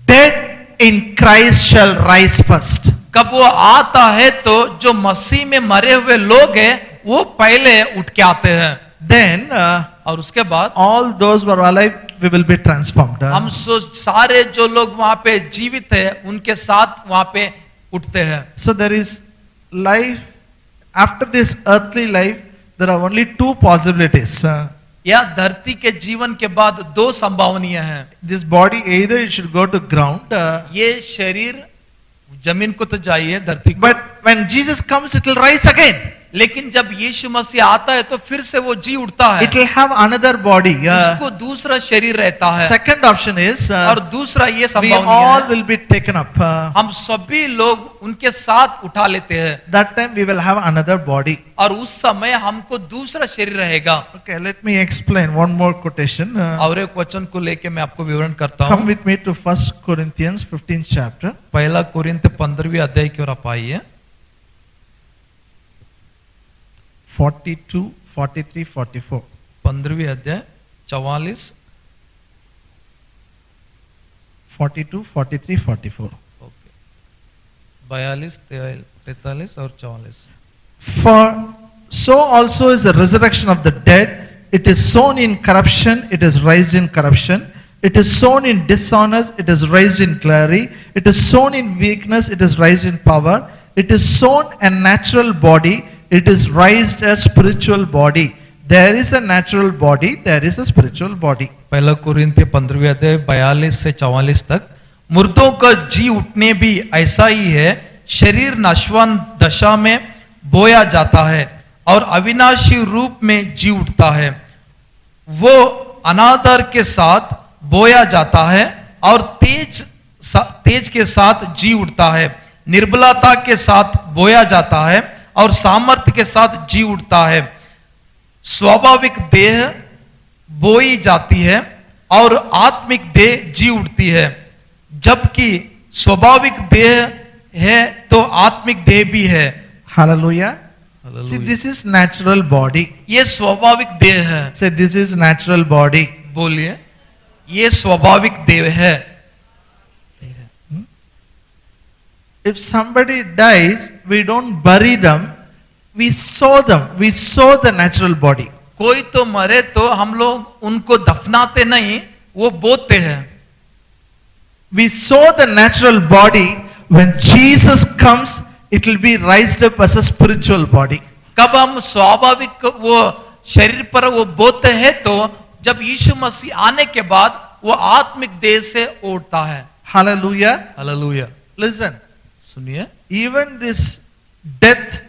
dead in Christ shall rise first. कब वो आता है तो जो मसीह में मरे हुए लोग हैं वो पहले उठ के आते हैं। Then और उसके बाद all those who are alive we will be transformed. हम सारे जो लोग वहां पे जीवित है उनके साथ वहां पे उठते हैं। So there is life after this earthly life. There are only two possibilities. या धरती के जीवन के बाद दो संभावनीय हैं। This body either it should go to ground. ये शरीर जमीन को तो जाइए धरती को। But when Jesus comes, it will rise again. लेकिन जब यीशु मसीह आता है तो फिर से वो जी उठता है। It will have another body. उसको दूसरा शरीर रहता है। Second option is और दूसरा ये we संभावनीय all है will be taken up. हम सभी लोग उनके साथ उठा लेते हैं। That time we will have another body. और उस समय हमको दूसरा शरीर रहेगा। Okay, let me explain one more quotation. और एक वचन को लेके मैं आपको विवरण करता Come हूँ। with me to 1 Corinthians 15th chapter. पहला कोरिन्थ 15वीं अध्याय की ओर आप आइए। 42, 43, 44. 15वीं अध्याय 44, 42, 43, 44. ओके, 42, 43 और 44। For so also is the resurrection of the dead. It is sown in corruption, it is raised in corruption. It is sown in dishonor, it is raised in glory. It is sown in weakness, it is raised in power. It is sown a natural body, it is raised a spiritual body. There is a natural body, there is a spiritual body. पहला कोरिन्थ 15वीं अध्याय 42 से 44 तक। मुर्दों का जी उठने भी ऐसा ही है। शरीर नश्वान दशा में बोया जाता है और अविनाशी रूप में जी उठता है। वो अनादर के साथ बोया जाता है और तेज के साथ जी उठता है। निर्बलता के साथ बोया जाता है और सामर्थ्य के साथ जी उठता है। स्वाभाविक देह बोई जाती है और आत्मिक देह जी उठती है। जबकि स्वाभाविक देह है तो आत्मिक देह भी है। Hallelujah. See, this is natural body. ये स्वाभाविक देह है। Say, this is natural body. बोलिए, ये स्वाभाविक देह है। If somebody dies, we don't bury them, we sow them, we sow the natural body. कोई तो मरे तो हम लोग उनको दफनाते नहीं, वो बोते हैं। We sow the natural body. When Jesus comes, it will be raised up as a spiritual body. कब हम स्वाभाविक वो शरीर पर वो बोते हैं तो जब यीशु मसीह आने के बाद वो आत्मिक देह से उठता है। Hallelujah. हालेलुया। Listen, सुनिए, even this death,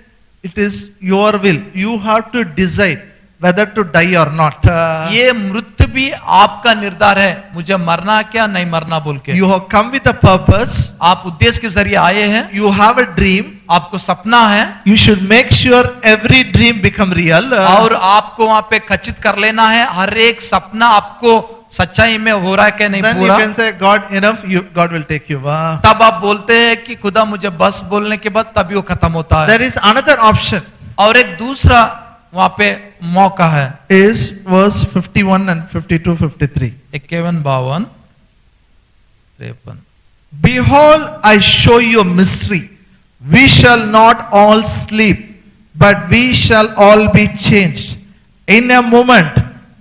it is your will. You have to decide whether to die or not. ये मृत्यु भी आपका निर्धार है, मुझे मरना है क्या नहीं मरना बोल के। You have come with a purpose. आप उद्देश्य के जरिए आए हैं, You have a dream. आपको सपना है, You should make sure every dream become real. और आपको वहां पे खचित कर लेना है हर एक सपना आपको सच्चाई में हो रहा है क्या नहीं Then you पूरा। can say, God, enough. God will take you. तब आप बोलते हैं कि खुदा मुझे बस बोलने के बाद तभी वो खत्म होता है। There is another option. और एक दूसरा वहां पे मौका है, Is verse 51 and 52, 53. 51, 52, 53। Behold, I show you a mystery. We shall not all sleep, but we shall all be changed. In a moment,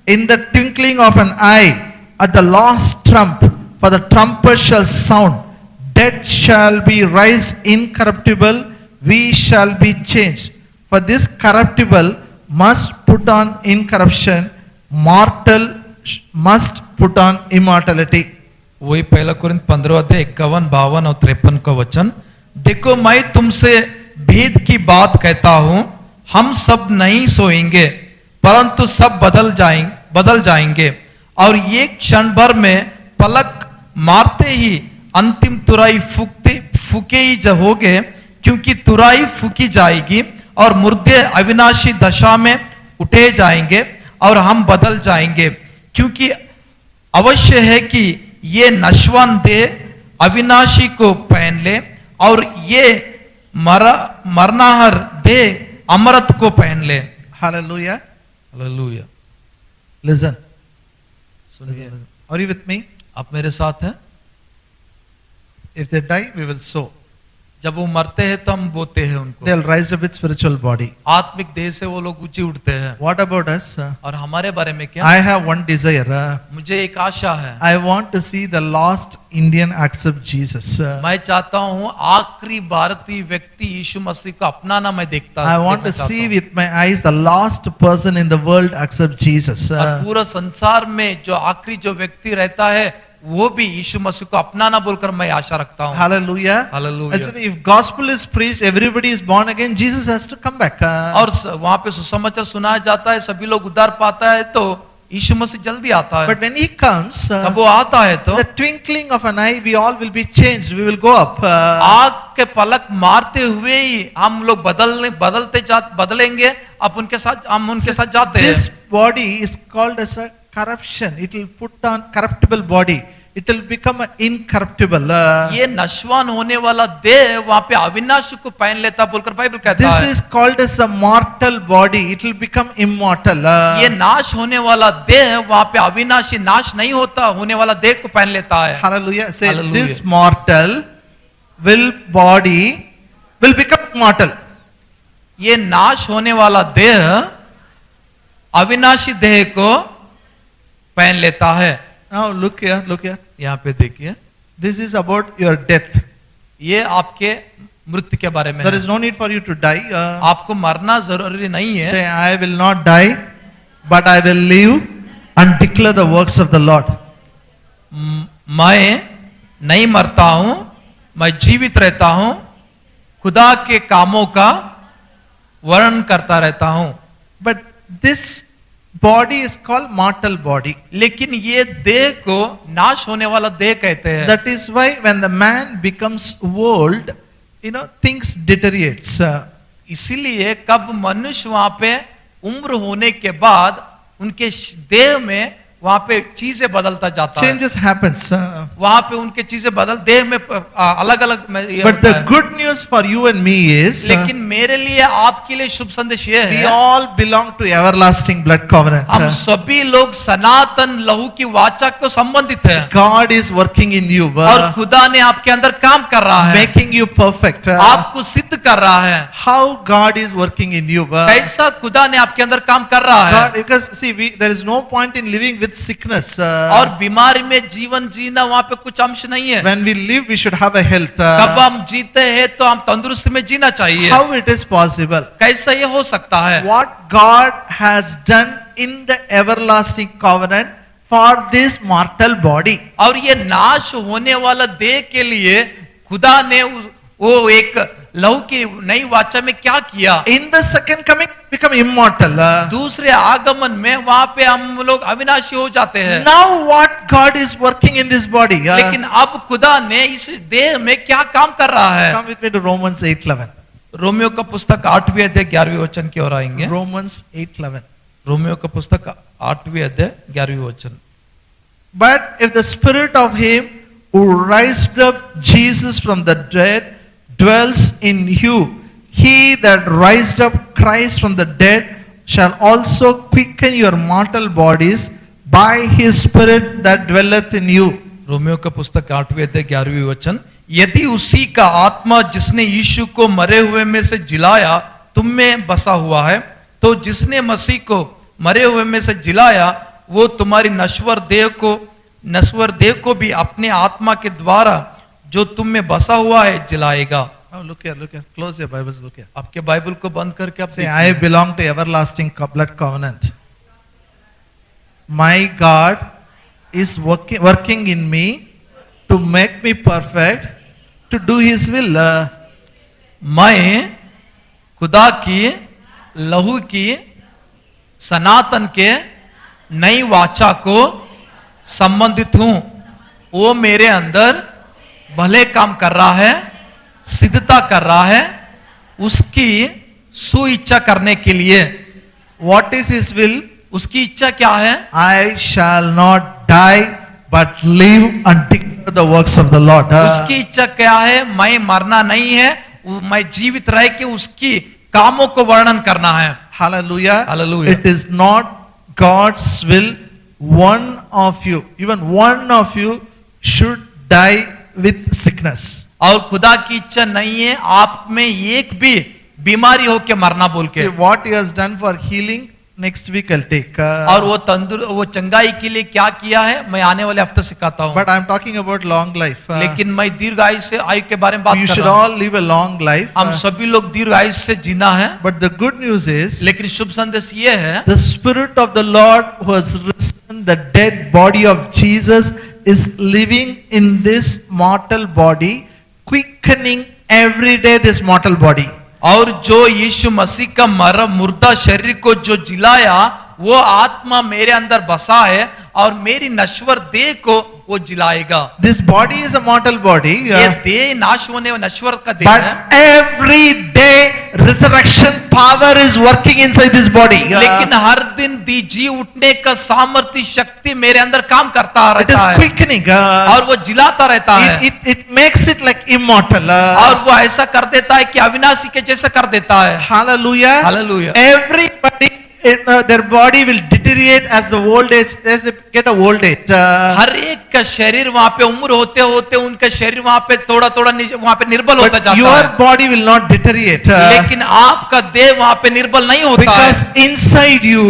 in the twinkling of an eye, at the last trump, for the trumpet shall sound. Dead shall be raised incorruptible, we shall be changed. For this corruptible must put on incorruption, mortal must put on immortality. वही पहला कुरिन्थ 15 अध्याय 51, 52 और 53 का वचन। देखो मैं तुमसे भेद की बात कहता हूं, हम सब नहीं सोएंगे परंतु सब बदल जाएंगे और ये क्षण भर में पलक मारते ही अंतिम तुराई फूके ही होगे, क्योंकि तुराई फूकी जाएगी और मुर्दे अविनाशी दशा में उठे जाएंगे और हम बदल जाएंगे। क्योंकि अवश्य है कि ये नश्वान देह अविनाशी को पहन ले और ये मरनाहर देह अमरत को पहन ले। Hallelujah. हालेलुया। Listen. सुनिए, Are you with me? आप मेरे साथ हैं। If they die, we will sow. जब वो मरते हैं तो हम बोते हैं उनको, They'll rise up with spiritual body. आत्मिक देह से वो लोग ऊंचे उठते हैं। What about us? और हमारे बारे में क्या? I have one desire. मुझे एक आशा है, I want to see the lost Indian accept Jesus. मैं चाहता हूं आखिरी भारतीय व्यक्ति यीशु मसीह को अपनाना मैं देखता I want to देखना चाहता see हूं। with my eyes the lost person in the world accept Jesus. और पूरा संसार में जो आखिरी जो व्यक्ति रहता है वो भी यीशु मसीह को अपनाना बोलकर मैं आशा रखता हूं। Hallelujah. Hallelujah. Actually, if gospel is preached, everybody is born again, Jesus has to come back. और वहां पे सुसमाचार सुनाया जाता है, सभी लोग उद्धार पाता है तो यीशु मसीह जल्दी आता है। But when he comes, जब वो आता है तो the twinkling of an eye, we all will be changed. We will go up. आग के पलक मारते हुए ही हम लोग बदलेंगे, अब उनके साथ हम उनके साथ जाते हैं। This body is called as a corruption. It will put on corruptible body. It will become incorruptible. ये नश्वान होने वाला देह वहां पे अविनाशी को पहन लेता बोलकर बाइबल कहता This है। is called as a mortal body. It will become immortal. ये नाश होने वाला देह वहां पे अविनाशी नाश नहीं होता, होने वाला देह को पहन लेता है। Hallelujah. Say, Hallelujah. this mortal body will become immortal. ये नाश होने वाला देह अविनाशी देह को पहन लेता है। Now look here, look here. यहाँ पे देखिए, This is about your death. ये आपके मृत्यु के बारे में There है। is no need for you to die. आपको मरना जरूरी नहीं है। Say, I will not die, but I will live and declare the works of the Lord. मैं नहीं मरता हूं, मैं जीवित रहता हूं, खुदा के कामों का वर्णन करता रहता हूं। But this body is called mortal body. लेकिन ये देह को नाश होने वाला देह कहते हैं। That is why when the man becomes old, things deteriorates. इसीलिए कब मनुष्य वहां पे उम्र होने के बाद उनके देह में वहां पे चीजें बदलता जाता है। Changes happens. वहां पे उनके चीजें देह में अलग अलग But the good news for you and me is, लेकिन मेरे लिए आपके लिए शुभ संदेश ये we है, all belong to everlasting blood covenant. हम सभी लोग सनातन लहू की वाचा को संबंधित हैं। God is working in you, और खुदा ने आपके अंदर काम कर रहा है, making you perfect. आपको सिद्ध कर रहा है। How God is working in you. कैसा खुदा ने आपके अंदर काम कर रहा है। God, because see, there is no point in living with sickness. और बीमारी में जीवन जीना वहां पे कुछ अंश नहीं है। When we live, we should have a health. कब हम जीते हैं तो हम तंदुरुस्ती में जीना चाहिए। How it is possible? कैसा ये हो सकता है? What God has done in the everlasting covenant for this mortal body. और ये नाश होने वाला देह के लिए खुदा ने वो एक लहू की नई वाचा में क्या किया? In the second coming, become immortal. दूसरे आगमन में वहां पे हम लोग अविनाशी हो जाते हैं। Now what God is working in this body? लेकिन अब खुदा ने इस देह में क्या काम कर रहा है? Come with me to Romans 8:11. Romeo का पुस्तक 8वें अध्याय 11वें वचन की ओर आएंगे। Romans 8:11. रोमियो का पुस्तक 8वें अध्याय 11वें वचन। But if the spirit of him who raised up Jesus from the dead dwells in you, he that raised up Christ from the dead shall also quicken your mortal bodies by his spirit that dwelleth in you. Romeo का पुस्तक 8वें अध्याय 11वें वचन, यदि उसी का आत्मा जिसने यीशु को मरे हुए में से जिलाया तुम में बसा हुआ है, तो जिसने मसीह को मरे हुए में से जिलाया वो तुम्हारी नश्वर देह को भी अपने आत्मा के द्वारा जो तुम में बसा हुआ है जिलाएगा। Now look here, close your Bibles, look here. आपके बाइबल को बंद करके आप Say, I belong to everlasting blood covenant. My God is working in me to make me perfect, to do his will. मैं खुदा की लहू की सनातन के नई वाचा को संबंधित हूं। वो मेरे अंदर भले काम कर रहा है, सिद्धता कर रहा है, उसकी सुइच्छा करने के लिए। What is his will? उसकी इच्छा क्या है? I shall not die but live and declare the works of the Lord. उसकी इच्छा क्या है? मैं मरना नहीं है, मैं जीवित रह के उसकी कामों को वर्णन करना है। Hallelujah. Hallelujah. It is not God's will one of you, even one of you should die with sickness. और खुदा की इच्छा नहीं है आप में एक भी बीमारी हो के मरना बोल के। See what he has done for healing, next week I'll take. और वो चंगाई के लिए क्या किया है मैं आने वाले हफ्ते सिखाता हूँ। But I'm talking about long life. लेकिन मैं दीर्घायु से आयु के बारे में बात You कर should रहा हूँ। all live a long life. हम सभी लोग दीर्घायु से जीना है। But the good news is, लेकिन शुभ संदेश ये है, the Spirit of the Lord who has risen the dead body of Jesus is living in this mortal body, quickening every day this mortal body. और जो यीशु मसीह का मुर्दा शरीर को जो जिलाया वो आत्मा मेरे अंदर बसा है और मेरी नश्वर देह को वो जिलाएगा। This body is a mortal body. ये देह नाश होने नश्वर का देह But है। every day resurrection power is working inside this body. लेकिन हर दिन जी उठने का सामर्थ्य शक्ति मेरे अंदर काम करता It is रहता है quickening. और वो जिलाता रहता है It makes it like immortal. और वो ऐसा कर देता है कि अविनाशी के जैसा कर देता है। Hallelujah. Hallelujah. Everybody, their body will deteriorate as the old age, as they get a old age. हर एक का शरीर वहां पे उम्र होते होते उनका शरीर वहां पे थोड़ा वहां पे निर्बल होता But जाता your है। body will not deteriorate. लेकिन आपका देह वहां पे निर्बल नहीं होता Because है। inside you,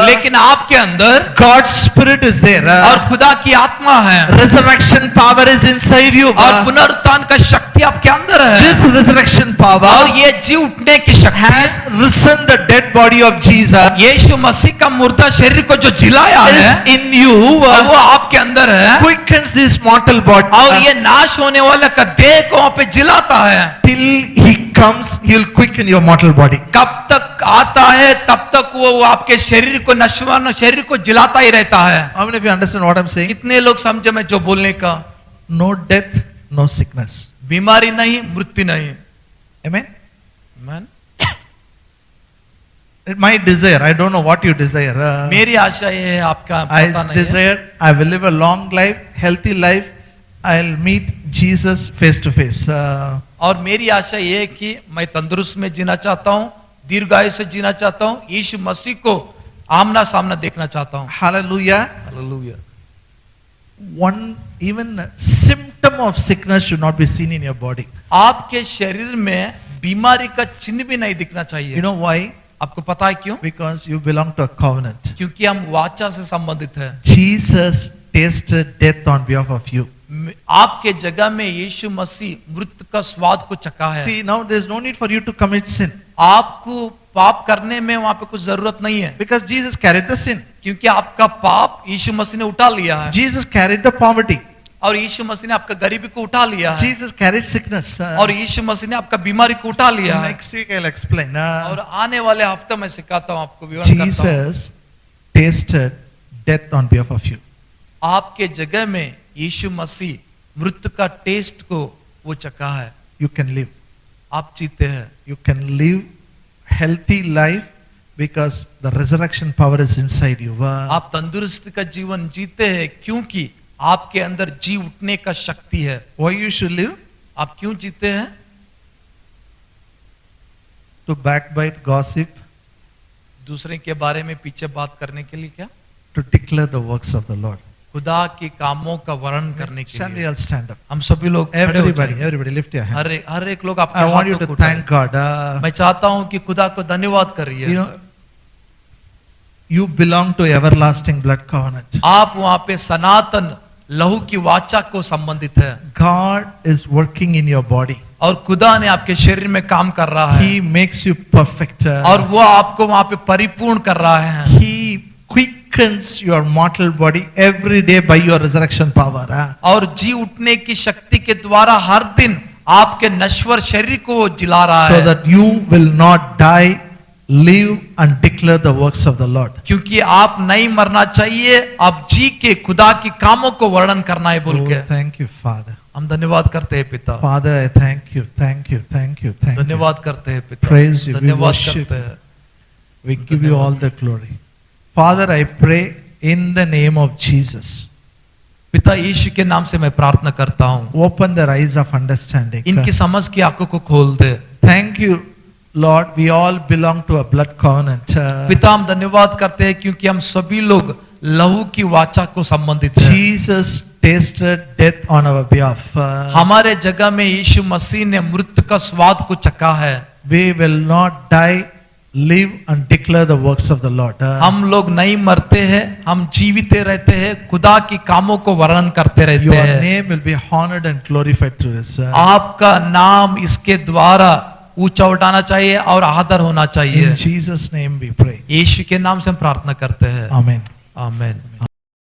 लेकिन आपके अंदर God's Spirit is there. और खुदा की आत्मा है Resurrection power is inside you. और पुनरुत्थान का शक्ति आपके अंदर है। This resurrection power और ये जी उठने की शक्ति has risen the dead body of Jesus यीशु मसीह का मुर्दा शरीर को जो जिलाया है is in you, और वो आपके अंदर है quickens this mortal body. और ये नाश होने वाला का देह को वहां पे जिलाता है। Till he comes, he will quicken your mortal body. कब तक आता है तब तक वो आपके शरीर को नश्वर शरीर को जिलाता ही रहता है। How many of you understand what I'm saying? कितने लोग समझे मैं जो बोलने का? No death, no sickness. बीमारी नहीं, मृत्यु नहीं। Amen? Amen? My desire, I don't know what you desire. मेरी आशा ये है आपका I पता नहीं है। desire, I will live a long life, healthy life. I'll meet Jesus face to face. और मेरी आशा ये है कि मैं तंदुरुस्त में जीना चाहता हूँ, दीर्घायु से जीना चाहता हूँ, यीशु मसीह को आमना सामना देखना चाहता हूँ। Hallelujah. Hallelujah. One even symptom of sickness should not be seen in your body. आपके शरीर में बीमारी का चिन्ह भी नहीं दिखना चाहिए। You know why? आपको पता है क्यों? Because you belong to a covenant. क्योंकि हम वाचा से संबंधित है। Jesus tasted death on behalf of you. आपके जगह में यीशु मसीह मृत्यु का स्वाद को चखा है। See, now there is no need for you to commit sin. आपको पाप करने में वहां पे कुछ जरूरत नहीं है, because Jesus carried the sin. क्योंकि आपका पाप यीशु मसीह ने उठा लिया है, Jesus carried the poverty. और यीशु मसीह ने आपका गरीबी को उठा लिया है, Jesus carried sickness. और यीशु मसीह ने आपका बीमारी को उठा लिया है। Next week I'll explain. और आने वाले हफ्ते में सिखाता हूं आपको, विवरण करता हूं। Jesus tasted death on behalf of you. आपके जगह में यीशु मसीह मृत्यु का टेस्ट को वो चखा है, You can live. आप जीते हैं। You can live healthy life because the resurrection power is inside you. आप तंदुरुस्ती का जीवन जीते हैं क्योंकि आपके अंदर जी उठने का शक्ति है। Why you should live? आप क्यों जीते हैं? To backbite, gossip, दूसरे के बारे में पीछे बात करने के लिए क्या? to declare the works of the Lord. खुदा के कामों का वर्णन करने के Shall we लिए। all stand up? हम सभी लोग खड़े हो Everybody, जाएं। everybody lift your hand. हर एक लोग आपके I want you हाथों to को thank उठाएं। God. मैं चाहता हूं कि खुदा को धन्यवाद करिए। You know, you belong to everlasting blood covenant. आप वहां पे सनातन लहू की वाचा को संबंधित है, God is working in your body. और खुदा ने आपके शरीर में काम कर रहा है, He makes you perfect. और वो आपको वहां पे परिपूर्ण कर रहा है। He quickens your mortal body every day by your resurrection power. और जी उठने की शक्ति के द्वारा हर दिन आपके नश्वर शरीर को वो जिला रहा So है, that you will not die, live and declare the works of the Lord. क्योंकि आप नहीं मरना चाहिए, आप जी के खुदा की कामों को वर्णन करना है बोल के। Oh, thank you, Father. हम धन्यवाद करते हैं पिता, Father, I thank you, thank you, thank you, thank you. धन्यवाद करते हैं पिता, Praise you, we धन्यवाद worship करते हैं। We give you all the glory. Father, I pray in the name of Jesus. पिता यीशु के नाम से मैं प्रार्थना करता हूँ, Open their eyes of understanding. इनकी समझ की आंखों को खोल दे। Thank you, Lord. We all belong to a blood covenant. पिता हम धन्यवाद करते हैं क्योंकि हम सभी लोग लहू की वाचा को संबंधित हैं। Jesus tasted death on our behalf. हमारे जगह में यीशु मसीह ने मृत्यु का स्वाद को चखा है। We will not die, live and declare the works of the Lord. हम लोग नहीं मरते हैं, हम जीवित रहते हैं, खुदा की कामों को वर्णन करते रहते Your हैं। name will be honored and glorified through this. आपका नाम इसके द्वारा ऊंचा उठाना चाहिए और आदर होना चाहिए। In Jesus' name we pray. यीशु के नाम से हम प्रार्थना करते हैं। Amen. आमीन।